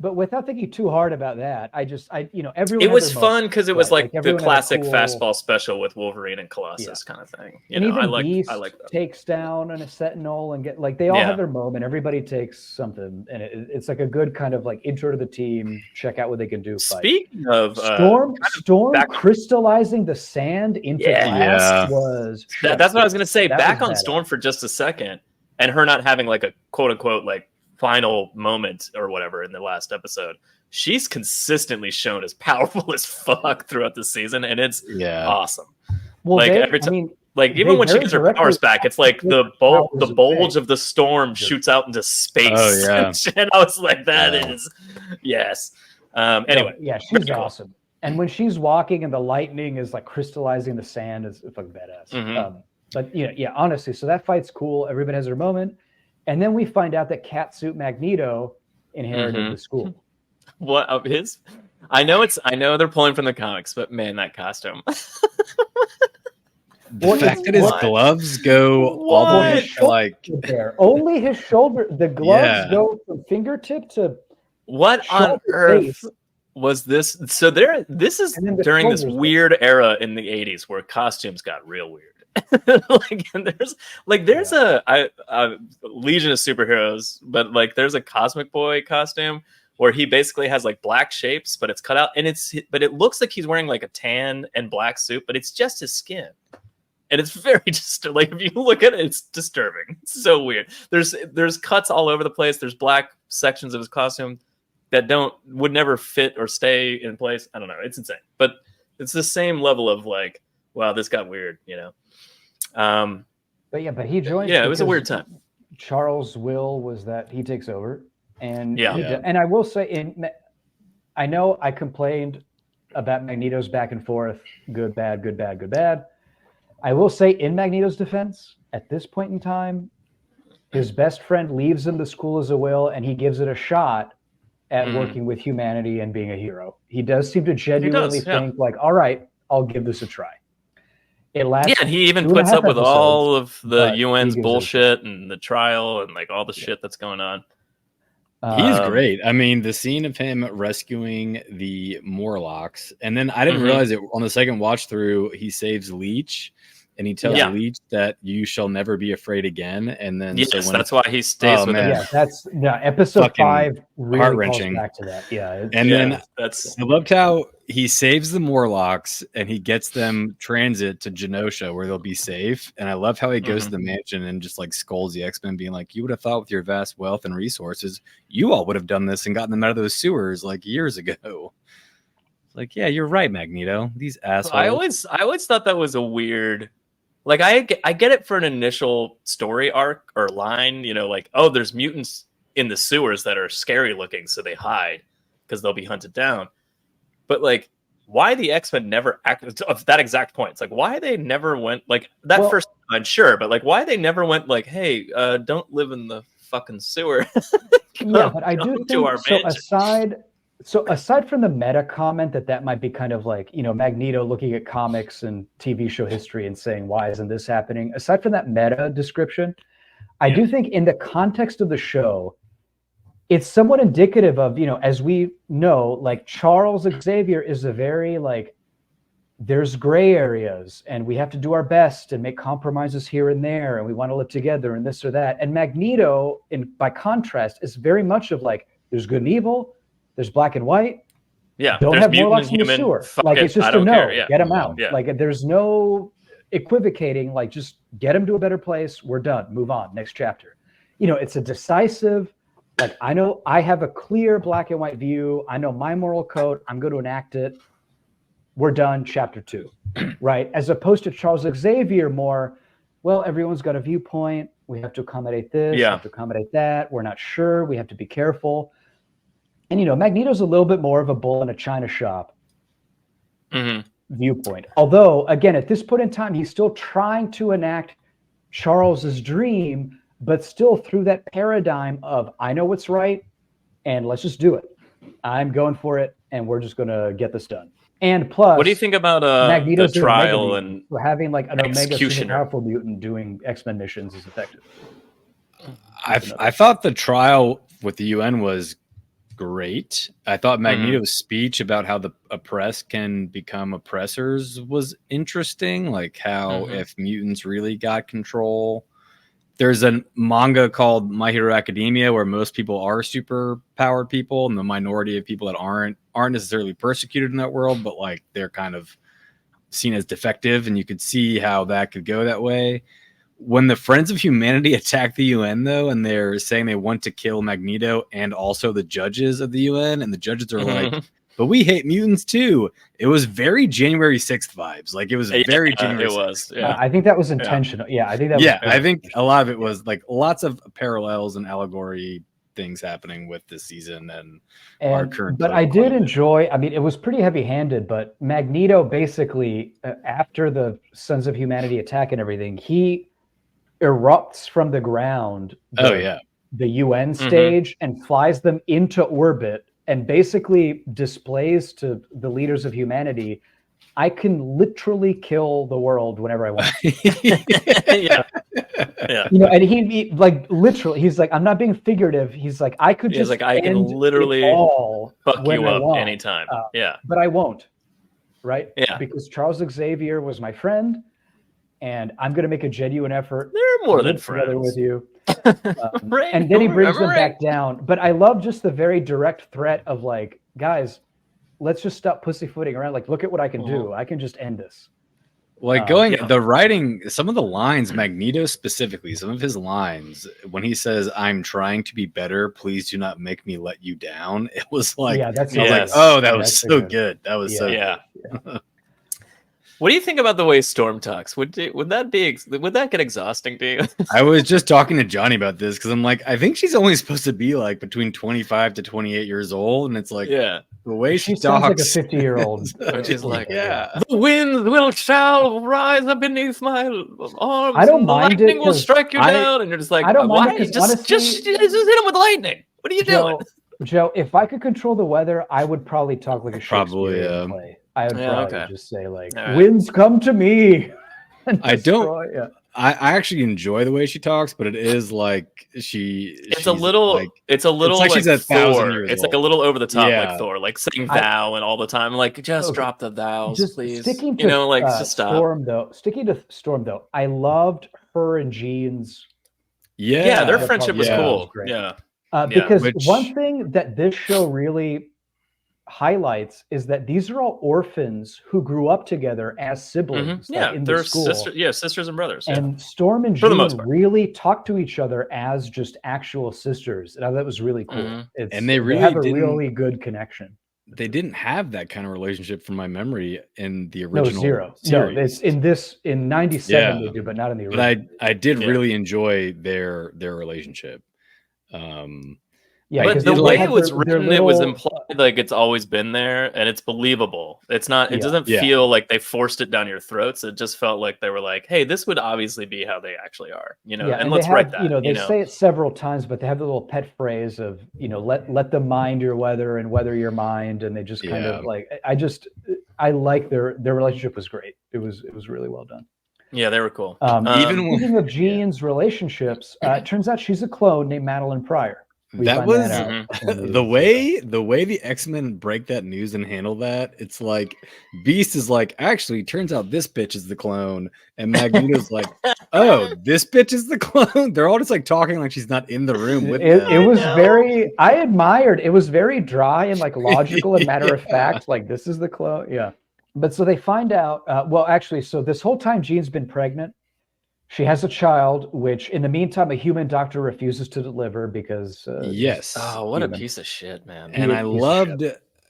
But without thinking too hard about that, everyone. It was fun because it was like the classic fastball special with Wolverine and Colossus kind of thing. And even Beast I like that. Takes down a Sentinel and they all have their moment. Everybody takes something, and it's like a good kind of like intro to the team. Check out what they can do. Speaking of Storm crystallizing the sand into glass was. That's what I was going to say. Back on Storm for just a second, and her not having like a quote unquote like final moment or whatever in the last episode. She's consistently shown as powerful as fuck throughout the season, and it's awesome. Well, like every time, even when she gets her powers back, it's like the bulge of the storm shoots out into space. Oh yeah, and I was like, that is yes. Anyway, she's awesome. And when she's walking and the lightning is like crystallizing the sand, is fucking badass. Mm-hmm. But honestly, so that fight's cool. Everybody has their moment. And then we find out that Catsuit Magneto inherited the school. What of his? I know they're pulling from the comics, but man, that costume. The fact that his gloves go all the way to like there. Only his shoulder. The gloves go from fingertip to what on earth was this? So this is during this weird era in the 80s where costumes got real weird. there's a Legion of Superheroes, but like there's a Cosmic Boy costume where he basically has like black shapes, but it's cut out, and it looks like he's wearing like a tan and black suit, but it's just his skin. And it's very like if you look at it, it's disturbing. It's so weird. There's cuts all over the place. There's black sections of his costume that would never fit or stay in place. I don't know. It's insane. But it's the same level of like, wow, this got weird, you know. But he joined. Yeah, it was a weird time. Charles' will was that he takes over, and and I will say, I know I complained about Magneto's back and forth, good, bad, good, bad, good, bad. I will say, in Magneto's defense, at this point in time, his best friend leaves him the school as a will, and he gives it a shot at working with humanity and being a hero. He does seem to genuinely think like, all right, I'll give this a try. It lasts. And he even puts up with all of the UN's bullshit and the trial and like all the shit that's going on. He's great. I mean, the scene of him rescuing the Morlocks, and then I didn't realize it on the second watch through. He saves Leech, and he tells Leech that you shall never be afraid again. And then that's why he stays with him. Yeah, that's episode 5 really calls back to that. Yeah, I loved how he saves the Morlocks and he gets them transit to Genosha where they'll be safe. And I love how he goes to the mansion and just like scolds the X-Men, being like, you would have thought with your vast wealth and resources, you all would have done this and gotten them out of those sewers like years ago. Like, yeah, you're right, Magneto. These assholes. I always thought that was a weird. Like, I get it for an initial story arc or line, you know, like, oh, there's mutants in the sewers that are scary looking, so they hide because they'll be hunted down. But like, why the X-Men never acted of that exact point? It's like, why they never went like that first time, sure, but like, why they never went like, hey, don't live in the fucking sewer. But I do think so. Aside from the meta comment that might be kind of like, you know, Magneto looking at comics and TV show history and saying, why isn't this happening? Aside from that meta description, I do think in the context of the show, it's somewhat indicative of, you know, as we know, like Charles Xavier is a very like, there's gray areas and we have to do our best and make compromises here and there. And we want to live together and this or that. And Magneto, by contrast, is very much of like, there's good and evil. There's black and white. Yeah. Don't have Morlocks in the sewer. Like, it's just a no. Get them out. Yeah. Like, there's no equivocating. Like, just get them to a better place. We're done. Move on. Next chapter. You know, it's a decisive, like, I know I have a clear black and white view. I know my moral code. I'm going to enact it. We're done. Chapter 2. Right? As opposed to Charles Xavier more, well, everyone's got a viewpoint. We have to accommodate this. We have to accommodate that. We're not sure. We have to be careful. And, you know, Magneto's a little bit more of a bull in a china shop viewpoint. Although, again, at this point in time, he's still trying to enact Charles's dream, but still through that paradigm of, I know what's right, and let's just do it. I'm going for it, and we're just going to get this done. And plus, what do you think about the trial and for having like an Omega super powerful mutant doing X-Men missions is effective? I thought the trial with the UN was great. I thought Magneto's speech about how the oppressed can become oppressors was interesting. Like how if mutants really got control. There's a manga called My Hero Academia where most people are super powered people, and the minority of people that aren't necessarily persecuted in that world, but like they're kind of seen as defective, and you could see how that could go that way. When the Friends of Humanity attack the UN, though, and they're saying they want to kill Magneto and also the judges of the UN, and the judges are like, but we hate mutants too. It was very January 6th vibes. Like it was very January 6th. It was. Yeah. I think that was intentional. Yeah, I think that was. Yeah, I think a lot of it was like lots of parallels and allegory things happening with this season and our current. But I did enjoy. I mean, it was pretty heavy-handed. But Magneto basically, after the Sons of Humanity attack and everything, he erupts from the ground. The UN stage and flies them into orbit. And basically displays to the leaders of humanity, I can literally kill the world whenever I want. Yeah. You know, and he like literally, he's like, I'm not being figurative. He's like, I could just I can literally fuck you up anytime. But I won't. Right? Yeah. Because Charles Xavier was my friend, and I'm going to make a genuine effort. They're more than friends with you. And then he brings them back down. But I love just the very direct threat of like, guys, let's just stop pussyfooting around. Like, look at what I can do. I can just end this. Like the writing, some of the lines, Magneto specifically, some of his lines when he says, "I'm trying to be better. Please do not make me let you down." It was like, that was so good. That was so good. What do you think about the way Storm talks? Would that get exhausting to you? I was just talking to Johnny about this because I'm like, I think she's only supposed to be like between 25 to 28 years old, and it's like, the way she sounds talks, like a 50-year-old. She's like, the wind shall rise up beneath my arms. I don't mind lightning will strike you down, and you're just like, I don't mind it, just hit him with lightning. What are you doing, Joe? If I could control the weather, I would probably talk like a Shakespearean play. I would probably just say like, winds come to me. I actually enjoy the way she talks, but it is like it's a little like she's 1,000 years old. It's like a little over the top, like Thor, like saying thou and all the time, like just drop the thous, please. Sticking to, just stop. Sticking to Storm though, I loved her and Jean's. Yeah, their friendship was cool. Because one thing that this show really highlights is that these are all orphans who grew up together as siblings. They're sisters and brothers. And Storm and Jean really talk to each other as just actual sisters. And that was really cool. And they have a really good connection. They didn't have that kind of relationship from my memory in the original series. No, it's in 97 they do, but not in the original. But I did really enjoy their relationship. But the way it was written, it was implied like it's always been there, and it's believable. It's not. It doesn't feel like they forced it down your throats. It just felt like they were like, "Hey, this would obviously be how they actually are," and let's write that. They say it several times, but they have the little pet phrase of, let them mind your weather and weather your mind, and they just kind of like. I like their relationship was great. It was really well done. Yeah, they were cool. Speaking of Jean's relationships, it turns out she's a clone named Madeline Pryor. That was the way the X-Men break that news and handle that. It's like Beast is like, actually, turns out this bitch is the clone, and Magneto's like, oh, this bitch is the clone. They're all just like talking like she's not in the room with them. It was I admired. It was very dry and like logical and matter of fact. Like, this is the clone. Yeah. But so they find out. So this whole time Jean's been pregnant. She has a child, which in the meantime, a human doctor refuses to deliver because... Oh, what a piece of shit, man. And I loved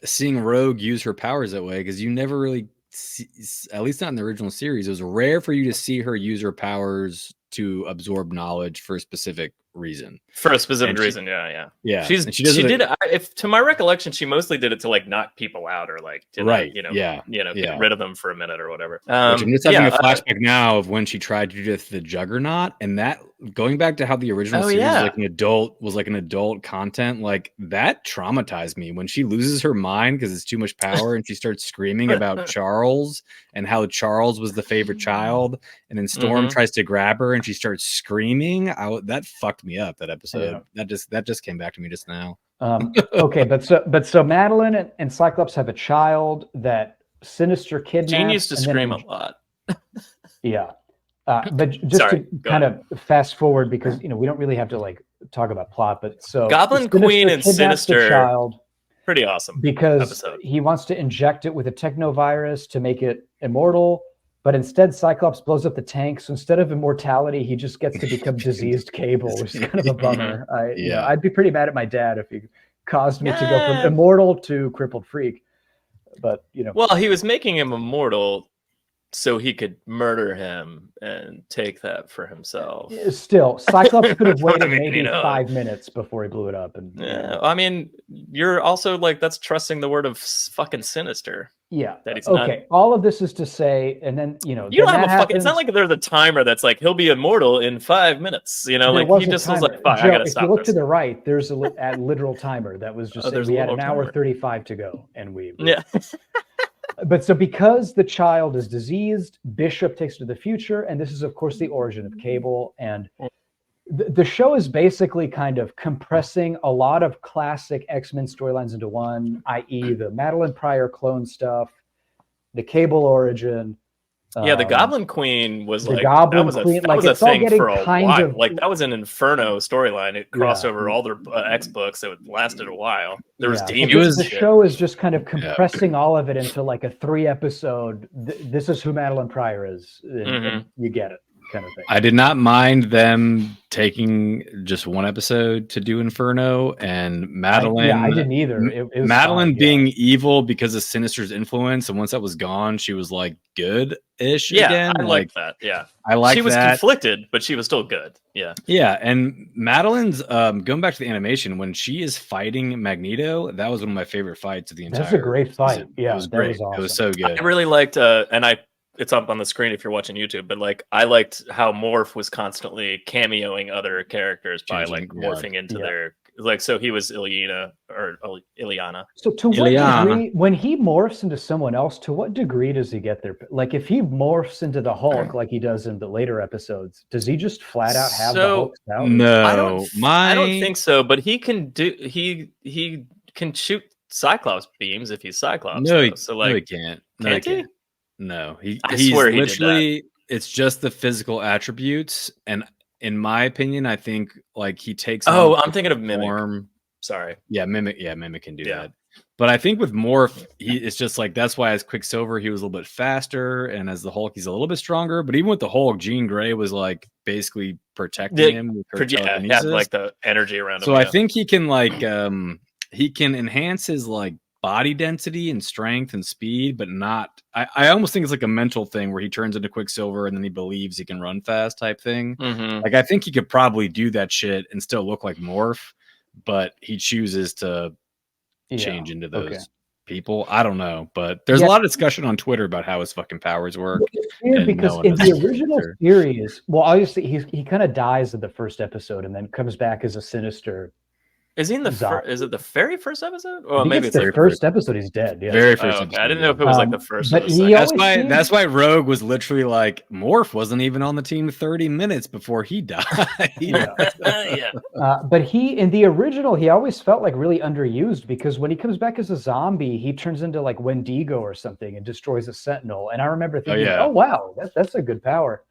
seeing Rogue use her powers that way because you never really see, at least not in the original series, it was rare for you to see her use her powers to absorb knowledge for a specific reason. For a specific reason, yeah. She did it. If to my recollection, she mostly did it to like knock people out or like to get rid of them for a minute or whatever. I'm just having a flashback now of when she tried to do the Juggernaut, and that going back to how the original series was like an adult content, like that traumatized me when she loses her mind because it's too much power and she starts screaming about Charles and how Charles was the favorite child, and then Storm tries to grab her and she starts screaming. That fucked me up, that episode. That just came back to me just now. Okay, but so Madeline and Cyclops have a child that Sinister kidnaps. Jean used to scream a lot. But just to kind of fast forward, because we don't really have to like talk about plot, but so Goblin Queen and Sinister child, pretty awesome because he wants to inject it with a technovirus to make it immortal. But instead, Cyclops blows up the tank. So instead of immortality, he just gets to become diseased Cable, which is kind of a bummer. I'd be pretty mad at my dad if he caused me to go from immortal to crippled freak. But well, he was making him immortal so he could murder him and take that for himself. Still, Cyclops could have waited maybe 5 minutes before he blew it up. And I mean, you're also like, that's trusting the word of fucking Sinister. Yeah. Okay. All of this is to say, and then you don't have a fucking. It's not like there's a timer that's like he'll be immortal in 5 minutes. Like he just was like, "Fuck, I gotta stop." If you look to the right, there's a literal timer that was just. We had an hour 35 to go, and we. But so because the child is diseased, Bishop takes to the future, and this is of course the origin of Cable. And the show is basically kind of compressing a lot of classic X-Men storylines into one, i.e. the Madeline Pryor clone stuff, the Cable origin. Yeah, the Goblin Queen was the Goblin Queen. That was a thing for a while. Of, like that was an Inferno storyline. It crossed over all their X books. It lasted a while. There was Demiurge. The show is just kind of compressing all of it into like a 3-episode. This is who Madeline Pryor is. And you get it. Kind of thing. I did not mind them taking just one episode to do Inferno, and Madeline. I didn't either. It was Madeline fine, being evil because of Sinister's influence, and once that was gone, she was like good-ish again. I like that. Yeah, I like. She was conflicted, but she was still good. Yeah, yeah. And Madeline's going back to the animation when she is fighting Magneto. That was one of my favorite fights of the entire. That's a great fight. Season. Yeah, it was great. Was awesome. It was so good. I really liked, it's up on the screen if you're watching YouTube, but like I liked how Morph was constantly cameoing other characters by like morphing into their like, so he was Ileana. So to what degree, when he morphs into someone else, to what degree does he get there? Like if he morphs into the Hulk like he does in the later episodes, does he just flat out have the Hulk's powers? No, I don't think so, but he can he can shoot Cyclops beams if he's Cyclops. No, he can't. No, can't he? No, I swear he literally did that. It's just the physical attributes, and in my opinion, I think like he takes. I'm thinking of Mimic. Form. Sorry, Mimic can do that. But I think with Morph, it's just like that's why as Quicksilver he was a little bit faster, and as the Hulk he's a little bit stronger. But even with the Hulk, Jean Grey was like basically protecting him with her telekinesis. like the energy around him. So I think he can like he can enhance his like body density and strength and speed, but not. I almost think it's like a mental thing where he turns into Quicksilver and then he believes he can run fast type thing. Like I think he could probably do that shit and still look like Morph, but he chooses to change into those people. I don't know, but there's a lot of discussion on Twitter about how his fucking powers work. It's weird because in the original series, well, obviously he kind of dies in the first episode and then comes back as a Sinister. Is he in the is it the very first episode? Well, maybe it's the first episode. He's dead. Yeah, very first. Episode, I didn't know if it was like the first. But that's why Rogue was literally like Morph wasn't even on the team 30 minutes before he died. But he in the original, he always felt like really underused because when he comes back as a zombie, he turns into like Wendigo or something and destroys a Sentinel. And I remember thinking, oh wow, that's a good power.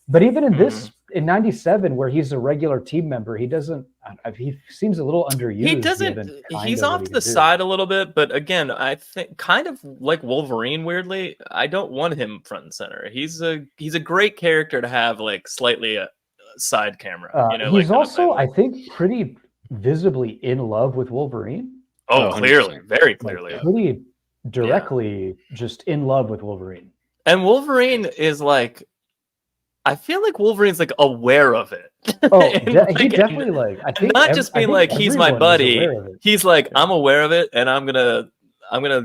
But even in this, in 97, where he's a regular team member, he doesn't. He seems a little underused. He doesn't. He's off to the side a little bit. But again, I think kind of like Wolverine. Weirdly, I don't want him front and center. He's a great character to have like slightly a side camera. He's also, I think, pretty visibly in love with Wolverine. Oh, clearly, very clearly, like, pretty directly, just in love with Wolverine. And Wolverine is like. I feel like Wolverine's like aware of it. Oh, he definitely like. I think not just being like he's my buddy. He's like I'm aware of it, and I'm gonna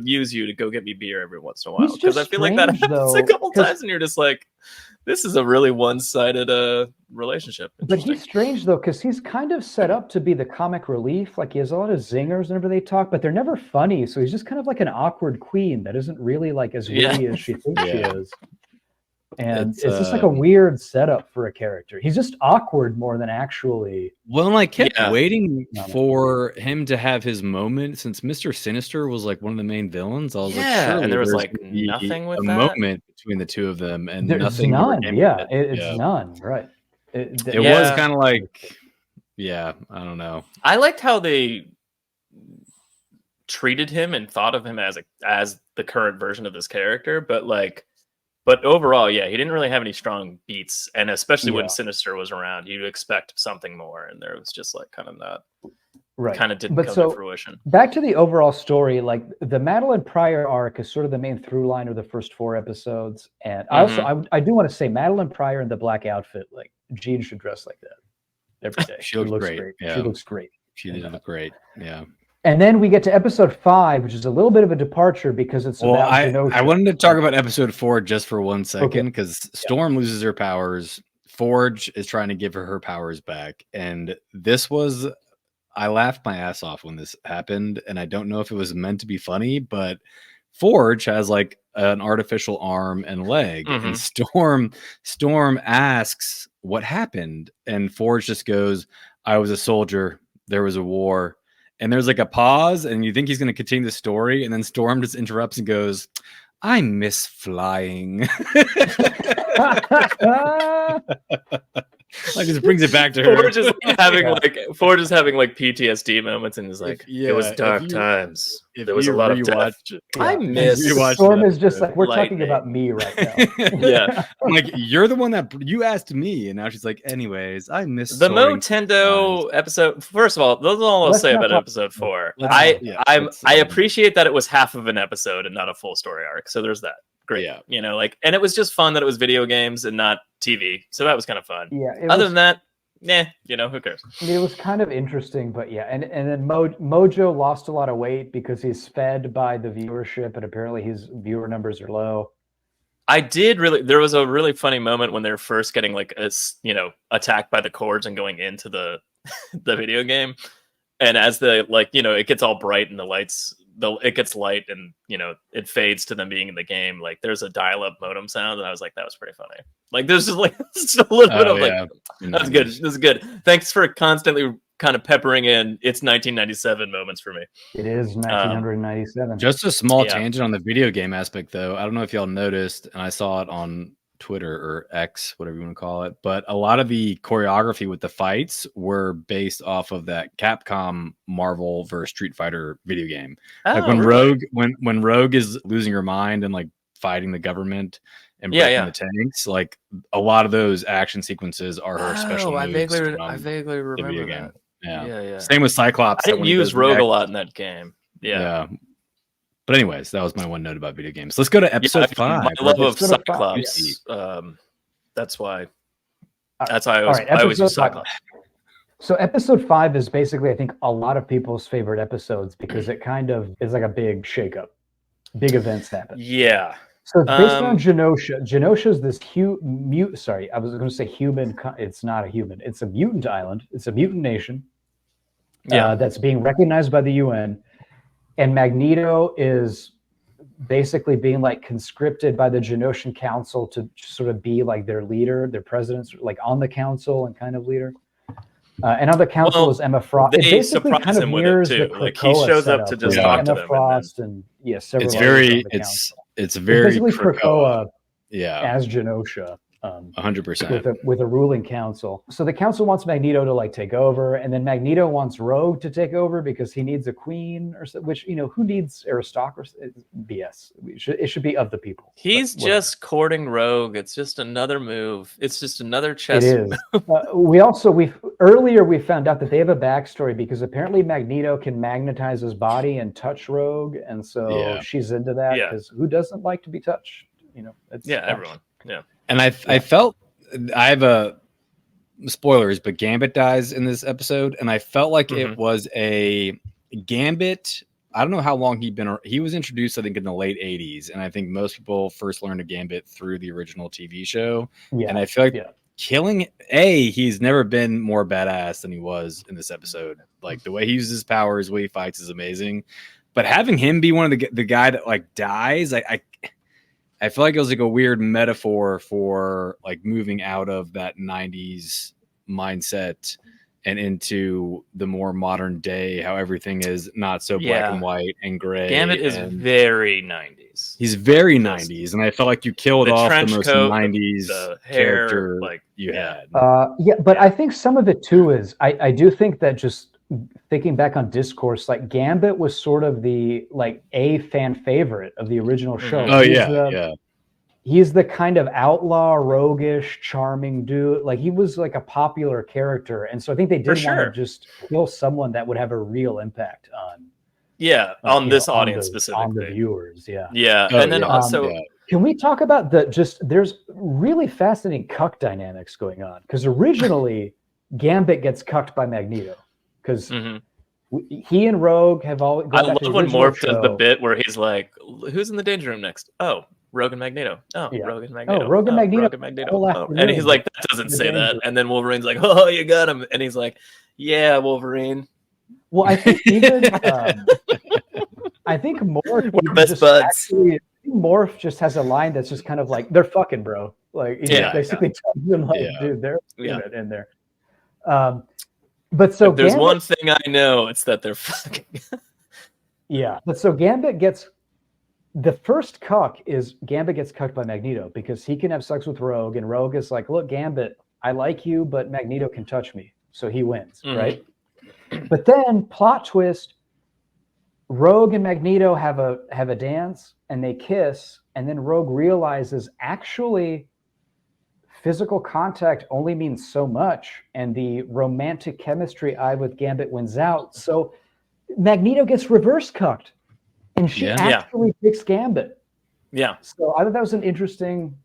use you to go get me beer every once in a while because I feel like that happens a couple times, and you're just like, this is a really one-sided relationship. But he's strange though because he's kind of set up to be the comic relief. Like he has a lot of zingers whenever they talk, but they're never funny. So he's just kind of like an awkward queen that isn't really like as witty as she thinks she is. And it's just like a weird setup for a character. He's just awkward more than actually. Well, and I kept waiting for him to have his moment since Mr. Sinister was like one of the main villains. I was like, surely and there was like nothing with a that moment between the two of them, and there's nothing. None. It's none. Right. It was kind of like, I don't know. I liked how they treated him and thought of him as the current version of this character, But overall, he didn't really have any strong beats, and especially when Sinister was around, you'd expect something more, and there was just like kind of not, kind of didn't come to fruition. Back to the overall story, like the Madeline Pryor arc is sort of the main through line of the first 4 episodes, and I do want to say Madeline Pryor in the black outfit, like Jean should dress like that every day. She looks great. Yeah. She looks great. She did look great. Yeah. And then we get to episode 5, which is a little bit of a departure because it's about Genosha. I wanted to talk about episode 4 just for 1 second because Storm loses her powers. Forge is trying to give her powers back. And I laughed my ass off when this happened. And I don't know if it was meant to be funny, but Forge has like an artificial arm and leg. And Storm asks what happened, and Forge just goes, "I was a soldier. There was a war." And there's like a pause, and you think he's going to continue the story, and then Storm just interrupts and goes, "I miss flying." Like, just brings it back to her. Forge is having like PTSD moments, and is like, it was dark times. There was a lot of death. I miss. Storm is just like, we're talking about me right now. Yeah, I'm like, you're the one that you asked me, and now she's like, anyways, I miss the Motendo episode. First of all, that's all I'll say about episode 4. I appreciate that it was half of an episode and not a full story arc. So there's that. Great. Yeah. You know, like, and it was just fun that it was video games and not TV. So that was kind of fun. Yeah. Other than that, you know, who cares? It was kind of interesting, but yeah. And then Mojo lost a lot of weight because he's fed by the viewership, and apparently his viewer numbers are low. There was a really funny moment when they're first getting like, attacked by the cords and going into the video game. And as it gets all bright and the lights, it gets light and, it fades to them being in the game. Like, there's a dial-up modem sound, and I was like, that was pretty funny. Like, there's just like just a little bit of that's good. This is good. Thanks for constantly kind of peppering in it's 1997 moments for me. It is 1997. Just a small tangent on the video game aspect, though. I don't know if y'all noticed, and I saw it on Twitter or X, whatever you want to call it, but a lot of the choreography with the fights were based off of that Capcom Marvel vs Street Fighter video game. Like when Rogue when Rogue is losing her mind and like fighting the government and breaking the tanks, like a lot of those action sequences are her special moves. I vaguely remember that. Yeah. Same with Cyclops. I didn't use Rogue a lot in that game. Yeah. But anyways, that was my one note about video games. Let's go to episode 5. My love of Cyclops. That's why I always use Cyclops. So episode 5 is basically, I think, a lot of people's favorite episodes because it kind of is like a big shakeup. Big events happen. Yeah. So it's based on Genosha. Genosha is this I was going to say human. It's not a human. It's a mutant island. It's a mutant nation. That's being recognized by the UN. And Magneto is basically being like conscripted by the Genoshan Council to sort of be like their leader, their president, like on the council and kind of leader. And on the council is Emma Frost. It basically kind of mirrors the Krakoa. Like, he shows up to just talk to them. Emma Frost and several. It's very basically Krakoa as Genosha. 100% with a ruling council. So the council wants Magneto to like take over, and then Magneto wants Rogue to take over because he needs a queen, or so, which who needs aristocracy? BS. It should be of the people. He's just courting Rogue. It's just another move. It's just another chess. It is. We earlier found out that they have a backstory because apparently Magneto can magnetize his body and touch Rogue, and so she's into that because who doesn't like to be touched? Everyone. Yeah. And I felt, I have spoilers, but Gambit dies in this episode, and I felt like it was a Gambit. I don't know how long he was introduced, I think, in the late 80s, and I think most people first learned of Gambit through the original TV show. Yeah. And I feel like he's never been more badass than he was in this episode. Like, the way he uses his powers, the way he fights is amazing. But having him be one of the guy that like dies, I feel like it was like a weird metaphor for like moving out of that 90s mindset and into the more modern day, how everything is not so black and white and gray. Gambit is very 90s. He's very 90s, and I felt like you killed off the most 90s character you had. But I think some of it too is I do think that, just thinking back on discourse, like Gambit was sort of the a fan favorite of the original show. He's the kind of outlaw, roguish, charming dude. Like, he was like a popular character, and so I think they did want to just kill someone that would have a real impact on this audience specifically, on the viewers. And then also, can we talk about there's really fascinating cuck dynamics going on, because originally Gambit gets cucked by Magneto. Because he and Rogue have all. I love when Morph does the bit where he's like, "Who's in the danger room next?" Oh, Rogue and Magneto. Rogue and Magneto. Rogue and Magneto. And he's like, "That doesn't say that." And then Wolverine's like, "Oh, you got him." And he's like, "Yeah, Wolverine." Well, I think even I think Morph. We're best buds. Morph just has a line that's just kind of like, they're fucking, bro. Like, he basically tells them, like, dude, they're in there. But so if there's one thing I know, it's that they're fucking. Yeah. But so Gambit gets, the first cuck is Gambit gets cucked by Magneto because he can have sex with Rogue, and Rogue is like, look, Gambit, I like you, but Magneto can touch me. So he wins, right? But then, plot twist, Rogue and Magneto have a dance and they kiss, and then Rogue realizes actually physical contact only means so much, and the romantic chemistry I with Gambit wins out. So Magneto gets reverse cucked, and she actually picks Gambit. Yeah. So I thought that was an interesting.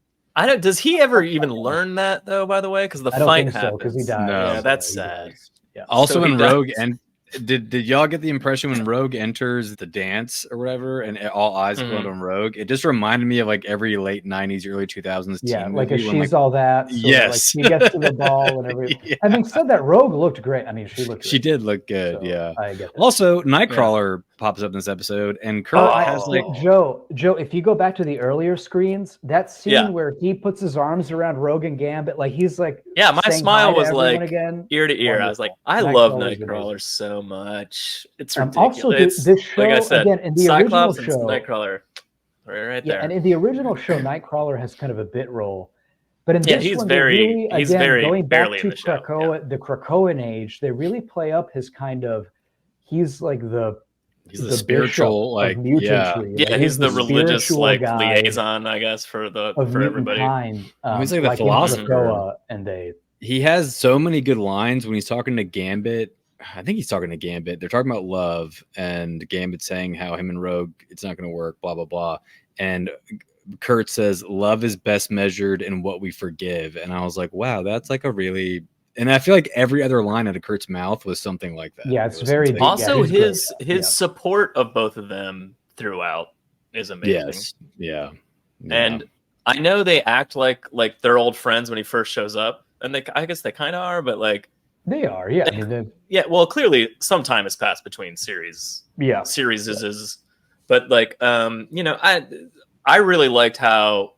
Does he ever even learn that though? By the way, because the fight happens because he died. No. Yeah, that's sad. Yeah. Also, so in Rogue, and did y'all get the impression when Rogue enters the dance or whatever, and all eyes go on Rogue? It just reminded me of like every late '90s, early 2000s. Yeah, teen like movie a She's All That. So yes, she gets to the ball and everything. Having said that, Rogue looked great. I mean, she looked. She did look good. So yeah. I get that. Also, Nightcrawler pops up in this episode, and Kurt has like Joe. If you go back to the earlier screens, that scene where he puts his arms around Rogue and Gambit, like he's like, my smile was like again. Ear to ear. Wonderful. I was like, I love Nightcrawler so much. It's ridiculous. Also, this show, like I said, again, in the Cyclops original show, Nightcrawler, right there. And in the original show, Nightcrawler has kind of a bit role, but in this he's one, very going back barely to in the show. the Krakoan age, they really play up his kind of. He's like the spiritual, like mutantry. He's the religious liaison, I guess, for everybody. He's like the philosopher, and he has so many good lines when he's talking to Gambit. I think he's talking to Gambit. They're talking about love, and Gambit saying how him and Rogue, it's not going to work, blah, blah, blah. And Kurt says, love is best measured in what we forgive. And I was like, wow, that's like a really, and I feel like every other line out of Kurt's mouth was something like that. Yeah, it's very big. Also, his support of both of them throughout is amazing. Yes. Yeah. And I know they act like they're old friends when he first shows up, and I guess they kind of are, but like, they are, yeah. Well, clearly some time has passed between series. Yeah. But like, I really liked how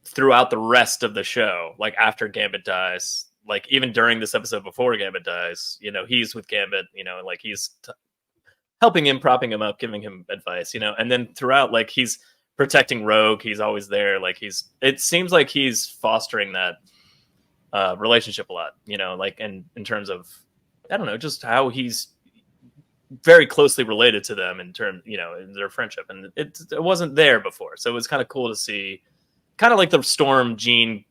throughout the rest of the show, like after Gambit dies, like even during this episode before Gambit dies, he's with Gambit, and like he's helping him, propping him up, giving him advice, and then throughout, like he's protecting Rogue, he's always there. Like it seems like he's fostering that relationship a lot, like in terms of, I don't know, just how he's very closely related to them in their friendship, and it wasn't there before, so it was kind of cool to see, kind of like the Storm Jean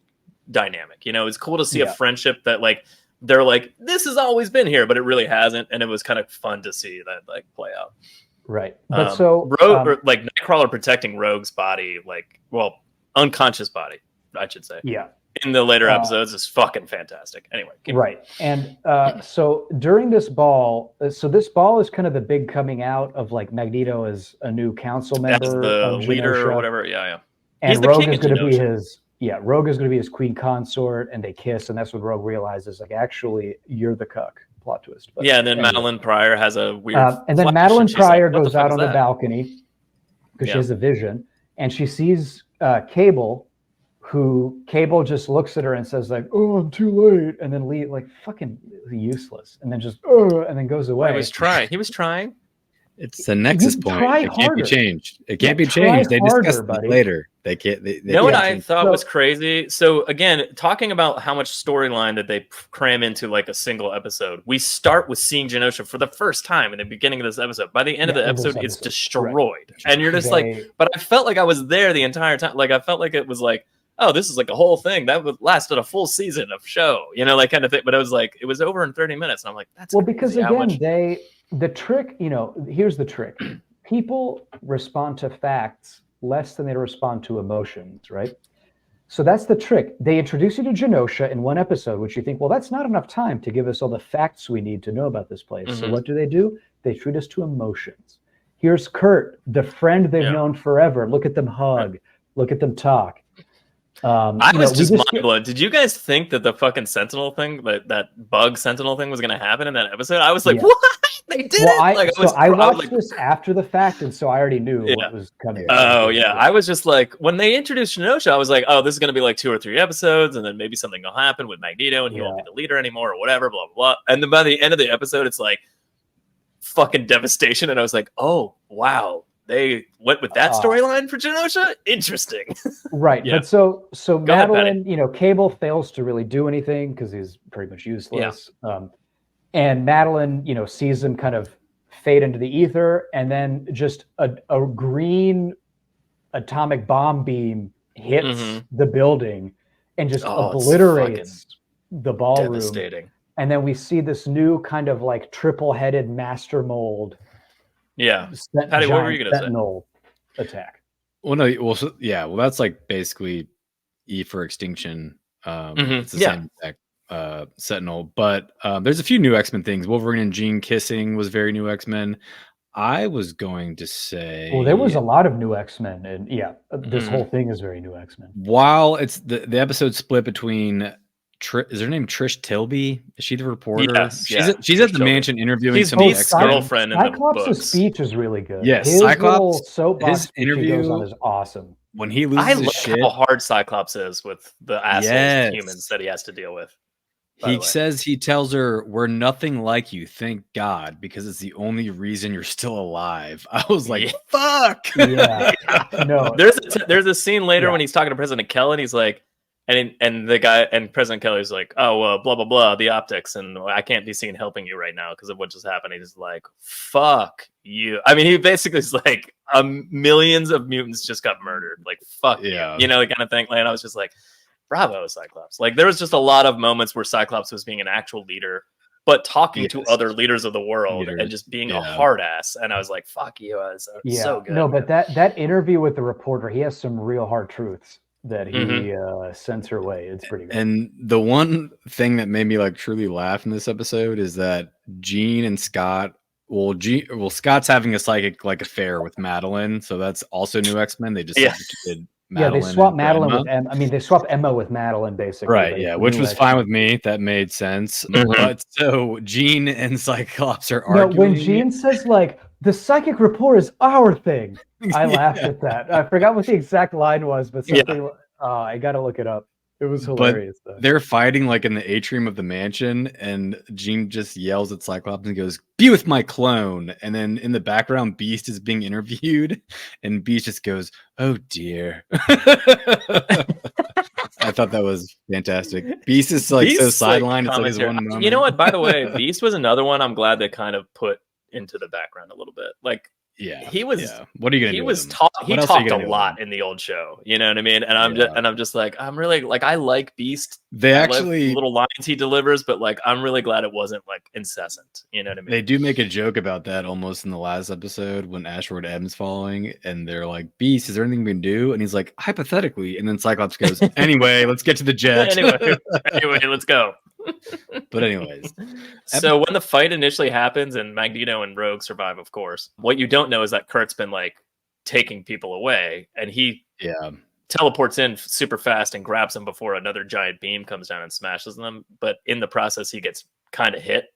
dynamic. It's cool to see a friendship that like they're like, this has always been here, but it really hasn't, and it was kind of fun to see that like play out. Right, but so Rogue, like Nightcrawler protecting Rogue's body, unconscious body, I should say. Yeah. In the later episodes is fucking fantastic. Anyway, right. And so during this ball, this ball is kind of the big coming out of like Magneto as a new council member, as the leader or whatever. Yeah. And Rogue is going to be Rogue is going to be his queen consort, and they kiss, and that's when Rogue realizes, like, actually, you're the cuck. Plot twist. But and then Madeline Pryor has a weird. And then Madeline Pryor goes out on the balcony because she has a vision, and she sees Cable. Cable just looks at her and says like, "Oh, I'm too late," and then leave, like fucking useless, and then just and then goes away. He was trying. It's the nexus point. It can't be changed. It can't be changed. They discuss it later. They can't. What I thought was crazy? So again, talking about how much storyline that they cram into like a single episode. We start with seeing Genosha for the first time in the beginning of this episode. By the end of the episode, it's destroyed, right. And you're just like, but I felt like I was there the entire time. Like I felt like it was like, oh, this is like a whole thing that lasted a full season of show, like kind of thing. But it was like, it was over in 30 minutes. And I'm like, that's well, because again, the trick, here's the trick. People respond to facts less than they respond to emotions, right? So that's the trick. They introduce you to Genosha in one episode, which you think, well, that's not enough time to give us all the facts we need to know about this place. Mm-hmm. So what do? They treat us to emotions. Here's Kurt, the friend they've known forever. Look at them hug. Look at them talk. I was just mind blown. Did you guys think that the fucking Sentinel thing, that bug Sentinel thing, was going to happen in that episode? I was like, what? They did well, it. I watched this after the fact, and so I already knew what was coming. Oh yeah, I was just like, when they introduced Genosha, I was like, oh, this is going to be like 2 or 3 episodes, and then maybe something will happen with Magneto, and he won't be the leader anymore, or whatever, blah blah blah. And then by the end of the episode, it's like fucking devastation, and I was like, oh wow, they went with that storyline for Genosha. Interesting, right? Yeah. But so Madeline, Cable fails to really do anything because he's pretty much useless. Yeah. And Madeline, sees him kind of fade into the ether, and then just a green atomic bomb beam hits the building and just obliterates the ballroom. Devastating. And then we see this new kind of like triple-headed master mold. Yeah. Patty, what were you going to say? Attack. Well, no. Well, that's like basically E for extinction. It's the same attack. Sentinel, but there's a few new X-Men things. Wolverine and Jean kissing was very new X-Men. I was going to say, well, there was a lot of new X-Men, and this whole thing is very new X-Men. While it's the episode split between is her name Trish Tilby? Is she the reporter? Yes, she's at the mansion interviewing some of the X-Men. Girlfriend. Cyclops' speech is really good. Yes, Cyclops. His interview goes on is awesome. When he loses his shit, how hard Cyclops is with the assholes humans that he has to deal with. He tells her, we're nothing like you, thank God, because it's the only reason you're still alive. I was like, fuck. Yeah. No. There's a scene later when he's talking to President Kelly, and he's like, and the guy and President Kelly's like, oh, blah, blah, blah, the optics, and I can't be seen helping you right now because of what just happened. He's like, fuck you. I mean, he basically is like, millions of mutants just got murdered. Like, fuck you. The kind of thing. And I was just like, bravo, Cyclops. Like, there was just a lot of moments where Cyclops was being an actual leader, but talking to other leaders of the world and just being a hard ass. And I was like, fuck you. So good. No, but that interview with the reporter, he has some real hard truths that he sends her way. It's pretty good. And the one thing that made me like truly laugh in this episode is that Jean and Scott, Scott's having a psychic like affair with Madeline. So that's also new X-Men. They just substituted Madeline, they swap Madeline with Emma. I mean, they swap Emma with Madeline, basically. Right, which was fine with me. That made sense. But so Jean and Cyclops are arguing. When Jean says, like, the psychic rapport is our thing, I laughed at that. I forgot what the exact line was, but something, I got to look it up. It was hilarious. But they're fighting like in the atrium of the mansion, and Jean just yells at Cyclops and goes, "Be with my clone." And then in the background, Beast is being interviewed, and Beast just goes, "Oh dear." I thought that was fantastic. Beast is like so sidelined. It's like his one moment. You know what? By the way, Beast was another one I'm glad they kind of put into the background a little bit. Like, he was. Yeah. What are you gonna do? He talked a lot in the old show. You know what I mean? And I'm just like, I'm really like, I like Beast. They actually little lines he delivers, but like, I'm really glad it wasn't like incessant. You know what I mean? They do make a joke about that almost in the last episode when Asteroid M's falling, and they're like, "Beast, is there anything we can do?" And he's like, "Hypothetically," and then Cyclops goes, "Anyway, let's get to the jet." anyway, let's go. But anyways, so when the fight initially happens and Magneto and Rogue survive, of course, what you don't know is that Kurt's been like taking people away, and he teleports in super fast and grabs them before another giant beam comes down and smashes them. But in the process, he gets kind of hit,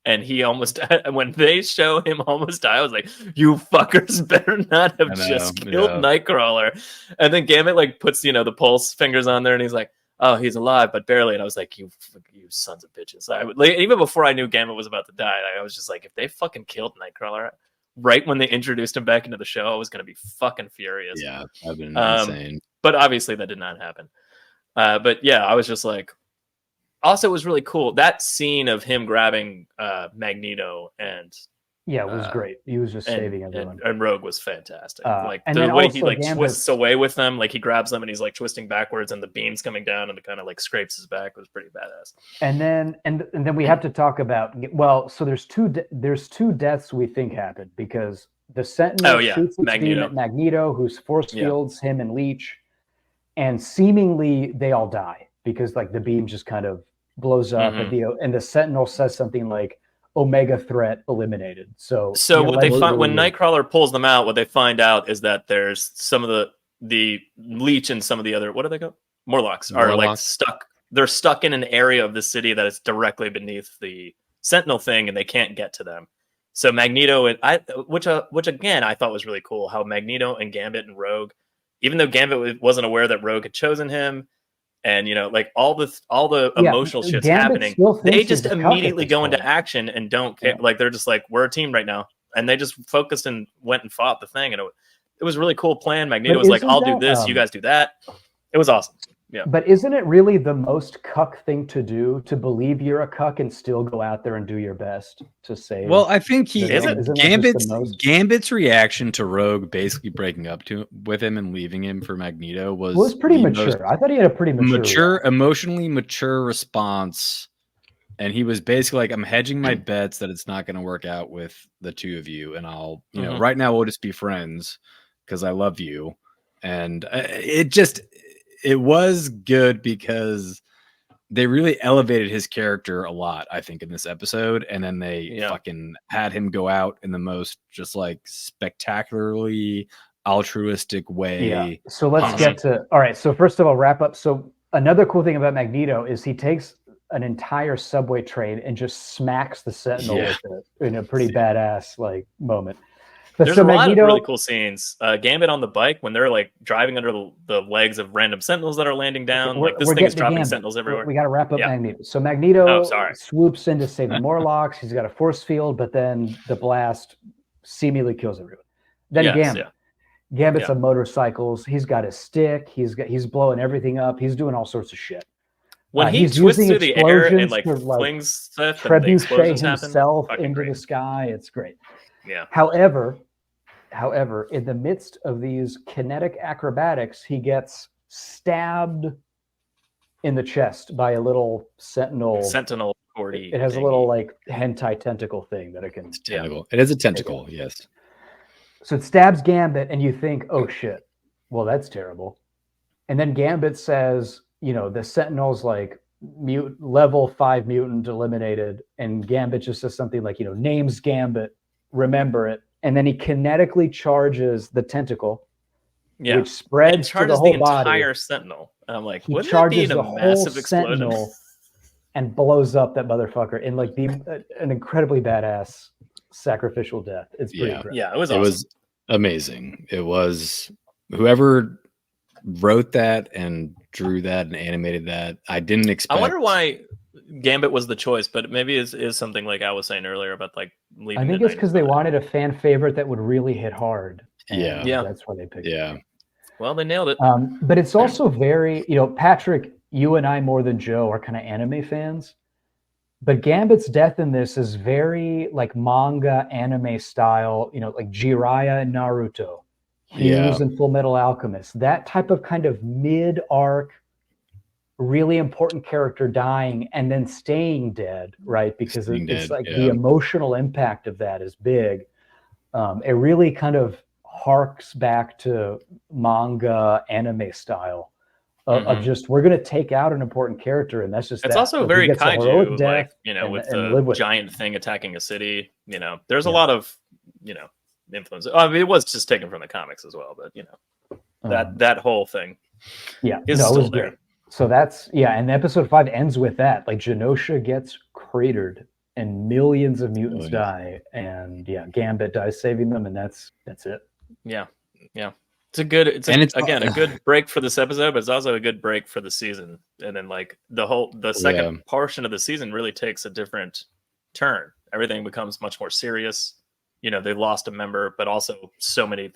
and he almost, when they show him almost die, I was like, "You fuckers better not have just killed Nightcrawler." And then Gambit like puts the pulse fingers on there, and he's like, "Oh, he's alive, but barely." And I was like, "You sons of bitches!" Even before I knew Gambit was about to die, I was just like, if they fucking killed Nightcrawler right when they introduced him back into the show, I was going to be fucking furious. Yeah, that'd been insane. But obviously that did not happen. But yeah, I was just like. Also, it was really cool that scene of him grabbing Magneto and. Yeah, it was great. He was just saving everyone. And Rogue was fantastic. Like the way he like twists away with them, like he grabs them and he's like twisting backwards, and the beam's coming down and it kind of like scrapes his back. It was pretty badass. And then we have to talk about so there's two deaths we think happened because the Sentinel shoots its beam at Magneto, whose force fields him and Leech, and seemingly they all die because like the beam just kind of blows up and the Sentinel says something like, "Omega threat eliminated." So what they find when Nightcrawler pulls them out, what they find out is that there's some of the Leech and some of the other, what do they call? Morlocks are like stuck. They're stuck in an area of the city that is directly beneath the Sentinel thing, and they can't get to them. So Magneto and which again I thought was really cool, how Magneto and Gambit and Rogue, even though Gambit wasn't aware that Rogue had chosen him, and like all the emotional shit's Gambit happening, they just immediately go into action and don't care. Like they're just like, we're a team right now, and they just focused and went and fought the thing, and it was a really cool plan. Magneto was like, I'll do this, you guys do that. It was awesome. Yeah. But isn't it really the most cuck thing to do, to believe you're a cuck and still go out there and do your best to save? Well, I think Gambit's reaction to Rogue basically breaking up with him and leaving him for Magneto was pretty mature. I thought he had a pretty emotionally mature response. And he was basically like, I'm hedging my bets that it's not going to work out with the two of you. And I'll, right now we'll just be friends because I love you. And it was good because they really elevated his character a lot, I think, in this episode. And then they fucking had him go out in the most just like spectacularly altruistic way. Yeah. So let's get to, all right. So first of all, wrap up. So another cool thing about Magneto is he takes an entire subway train and just smacks the Sentinel with it in a pretty badass like moment. But there's a lot of really cool scenes. Gambit on the bike when they're like driving under the legs of random Sentinels that are landing down. Like this thing is dropping Sentinels everywhere. We got to wrap up Magneto. So Magneto swoops in to save the Morlocks. He's got a force field, but then the blast seemingly kills everyone. Then Gambit. Gambit's on motorcycles. He's got his stick. He's blowing everything up. He's doing all sorts of shit. When he twists through the air and like flings stuff, trebuchet himself into the sky, it's great. Yeah. However, in the midst of these kinetic acrobatics, he gets stabbed in the chest by a little Sentinel 40. It has a little like hentai tentacle thing that it can. It's tentacle. It is a tentacle. Yes. So it stabs Gambit, and you think, "Oh shit! Well, that's terrible." And then Gambit says, the Sentinel's like level 5 mutant eliminated, and Gambit just says something like, name's Gambit, remember it. And then he kinetically charges the tentacle, which spreads to the whole body. Entire Sentinel. And I'm like, wouldn't that be a massive explosion? And blows up that motherfucker in like an incredibly badass sacrificial death. It's pretty great. Yeah, it was awesome. It was amazing. It was whoever wrote that and drew that and animated that. I didn't expect. I wonder why Gambit was the choice, but maybe is something like I was saying earlier about like leaving. I think it's because they wanted a fan favorite that would really hit hard. Yeah, that's why they picked. Yeah, well, they nailed it. But it's also very, Patrick, you and I more than Joe are kind of anime fans, but Gambit's death in this is very like manga anime style. Like Jiraiya and Naruto, Hughes and Full Metal Alchemist. That type of kind of mid-arc, really important character dying and then staying dead, right? Because it's like the emotional impact of that is big. It really kind of harks back to manga anime style of just, we're going to take out an important character, and that's just it's also very kaiju, like with the giant thing attacking a city. There's a lot of influence. I mean, it was just taken from the comics as well, but that whole thing is still there. Great. So that's and episode 5 ends with that. Like Genosha gets cratered and millions of mutants die, and Gambit dies saving them, and that's it. Yeah. It's a good break for this episode, but it's also a good break for the season. And then like the second portion of the season really takes a different turn. Everything becomes much more serious. They lost a member, but also so many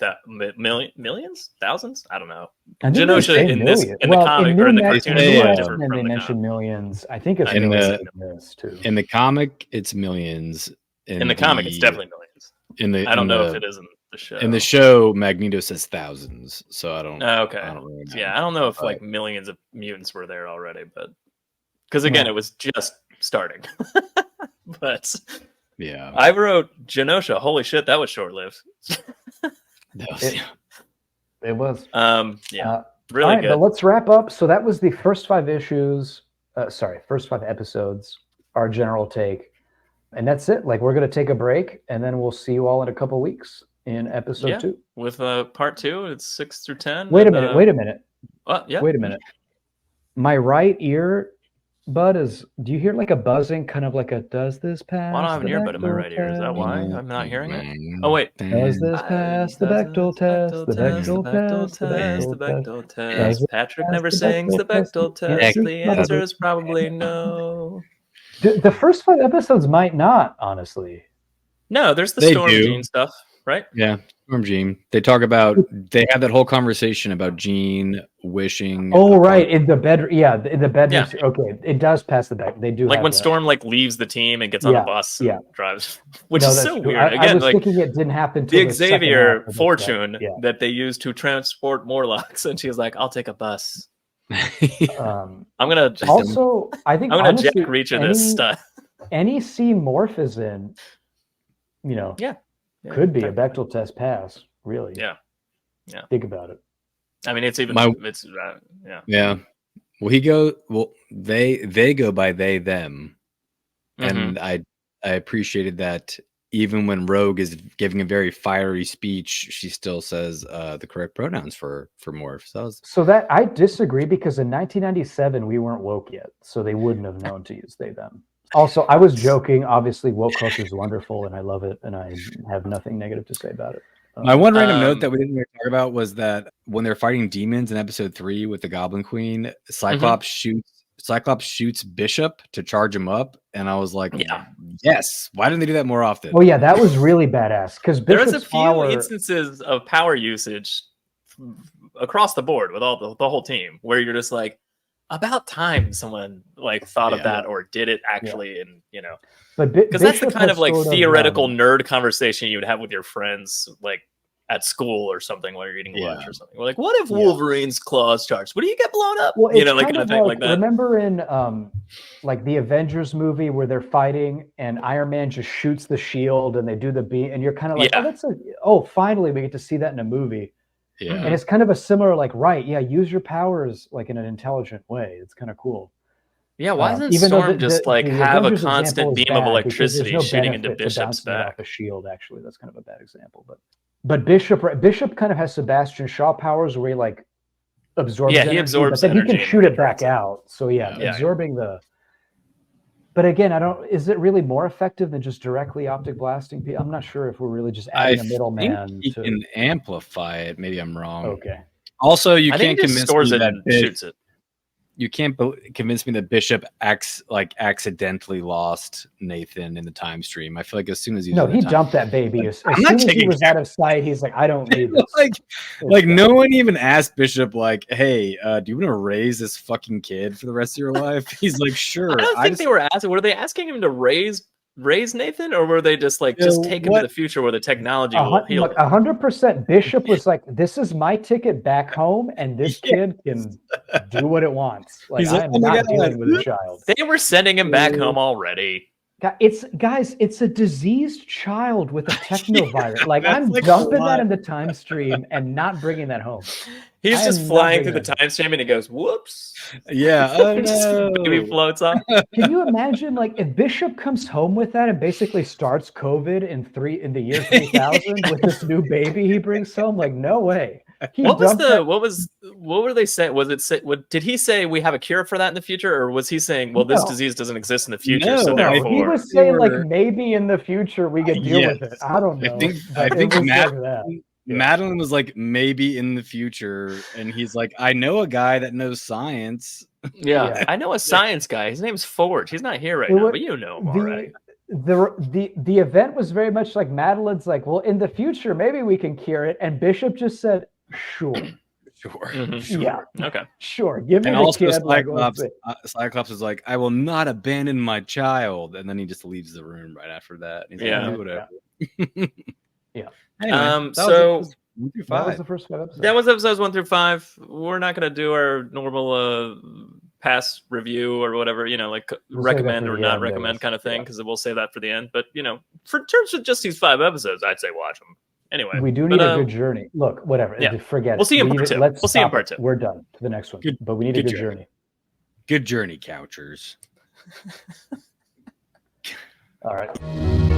millions, thousands. I don't know. Genosha in the comic or in the cartoon is much different. And they mention millions. I think it's in this too. In the comic, it's millions. In the comic, it's definitely millions. I don't know if it is in the show. In the show, Magneto says thousands. So I don't. Okay. I don't really know. Yeah, I don't know if like millions of mutants were there already, but because again, it was just starting. But. Yeah, I wrote Genosha. Holy shit, that was short-lived. It was. Really good. But let's wrap up. So that was the first 5 issues. First 5 episodes. Our general take, and that's it. Like we're gonna take a break, and then we'll see you all in a couple weeks in episode 2 with part 2. It's 6 through 10. Wait a minute. Wait a minute. My right ear Bud, do you hear like a buzzing, kind of like a "Does this pass?" Well, I don't have an earbud in my right ear. Is that why I'm not hearing it? Oh wait. Does this pass the Bechdel test? The Bechdel test. The Bechdel test. Patrick never sings the Bechdel test. The answer is probably no. The first 5 episodes might not, honestly. No, there's the Storm Gene stuff, right? Yeah, Storm Gene. They talk about, they have that whole conversation about Gene wishing. Oh, right, in the bedroom. Yeah, in the bedroom. Yeah. Okay, it does pass the back. They do. Like have when that. Storm like leaves the team and gets on the bus and drives, which is so true. weird. I was thinking it didn't happen. The Xavier fortune that they used to transport Morlocks, and she was like, "I'll take a bus." I'm gonna also. I think I'm gonna Jack Reacher this stuff. Any C Morph is in, could be a Bechdel test pass. Really. Yeah. Think about it. I mean, it's even. Yeah. Well, they go by they them, and I appreciated that. Even when Rogue is giving a very fiery speech, she still says the correct pronouns for Morph. So that I disagree, because in 1997 we weren't woke yet, so they wouldn't have known to use they them. Also, I was joking. Obviously, woke culture is wonderful, and I love it, and I have nothing negative to say about it. My one random note that we didn't really talk about was that when they're fighting demons in episode 3 with the Goblin Queen, Cyclops shoots Bishop to charge him up, and I was like, yes, why didn't they do that more often? Oh yeah, that was really badass, because there's a few instances of power usage across the board with all the whole team where you're just like, about time someone like thought of that or did it actually, and but because that's the kind of like theoretical nerd conversation you would have with your friends like at school or something while you're eating lunch or something. We're like, what if Wolverine's claws charged? What do you get blown up? Well, like kind of thing like that. Remember in like the Avengers movie where they're fighting and Iron Man just shoots the shield and they do the beat, and you're kind of like, finally we get to see that in a movie. Yeah. And it's kind of a similar use your powers like in an intelligent way. It's kind of cool. Yeah, why doesn't Storm just have a constant beam of electricity shooting into Bishop's back? A shield, actually, that's kind of a bad example. But Bishop kind of has Sebastian Shaw powers where he like absorbs. Yeah, he absorbs, but then he can shoot it back out. So absorbing the. But again, is it really more effective than just directly optic blasting? I'm not sure if we're really just adding a middleman. He can amplify it. Maybe I'm wrong. Okay. Also, you can't convince me that shoots it. You can't convince me that Bishop accidentally lost Nathan in the time stream. I feel like as soon as he dumped that baby. As soon as he was out of sight, he's like, I don't need this. like no one even asked Bishop like, hey, do you want to raise this fucking kid for the rest of your life? He's like, sure. I don't think they were asking. Were they asking him to raise Nathan, or were they just take him to the future where the technology will heal? 100%. Bishop was like, this is my ticket back home, and this kid can do what it wants. I'm not dealing with a child. They were sending him back home already. It's a diseased child with a technovirus. I'm dumping that in the time stream and not bringing that home. He's just flying through the time stream and he goes, whoops. Yeah. Oh, no. Baby floats off. Can you imagine if Bishop comes home with that and basically starts COVID in the year 3000 with this new baby he brings home? No way. What were they saying? Did he say we have a cure for that in the future, or was he saying, well, this disease doesn't exist in the future? So therefore, he was saying maybe in the future we could deal with it. I don't know. I think Madeline was like, maybe in the future, and he's like, I know a guy that knows science. Yeah. I know a science guy. His name's Forge. He's not here right now, but you know him already. The event was very much like Madeline's like, well, in the future maybe we can cure it, and Bishop just said, sure. Mm-hmm. Yeah. Okay. Sure. Give me and the also kid. Cyclops is like, I will not abandon my child, and then he just leaves the room right after that. He's like, whatever. Yeah. Anyway, that was the first 5 episodes. That was episodes 1 through 5. We're not going to do our normal pass review or whatever, we'll recommend or not recommend kind of thing, because we'll save that for the end. But for terms of just these 5 episodes, I'd say watch them. Anyway, we do need a good journey. Look, whatever. Yeah. Forget it. We'll see you in part 2. We'll see you in part 2. We're done to the next one. But we need a good journey. Good journey, Couchers. All right.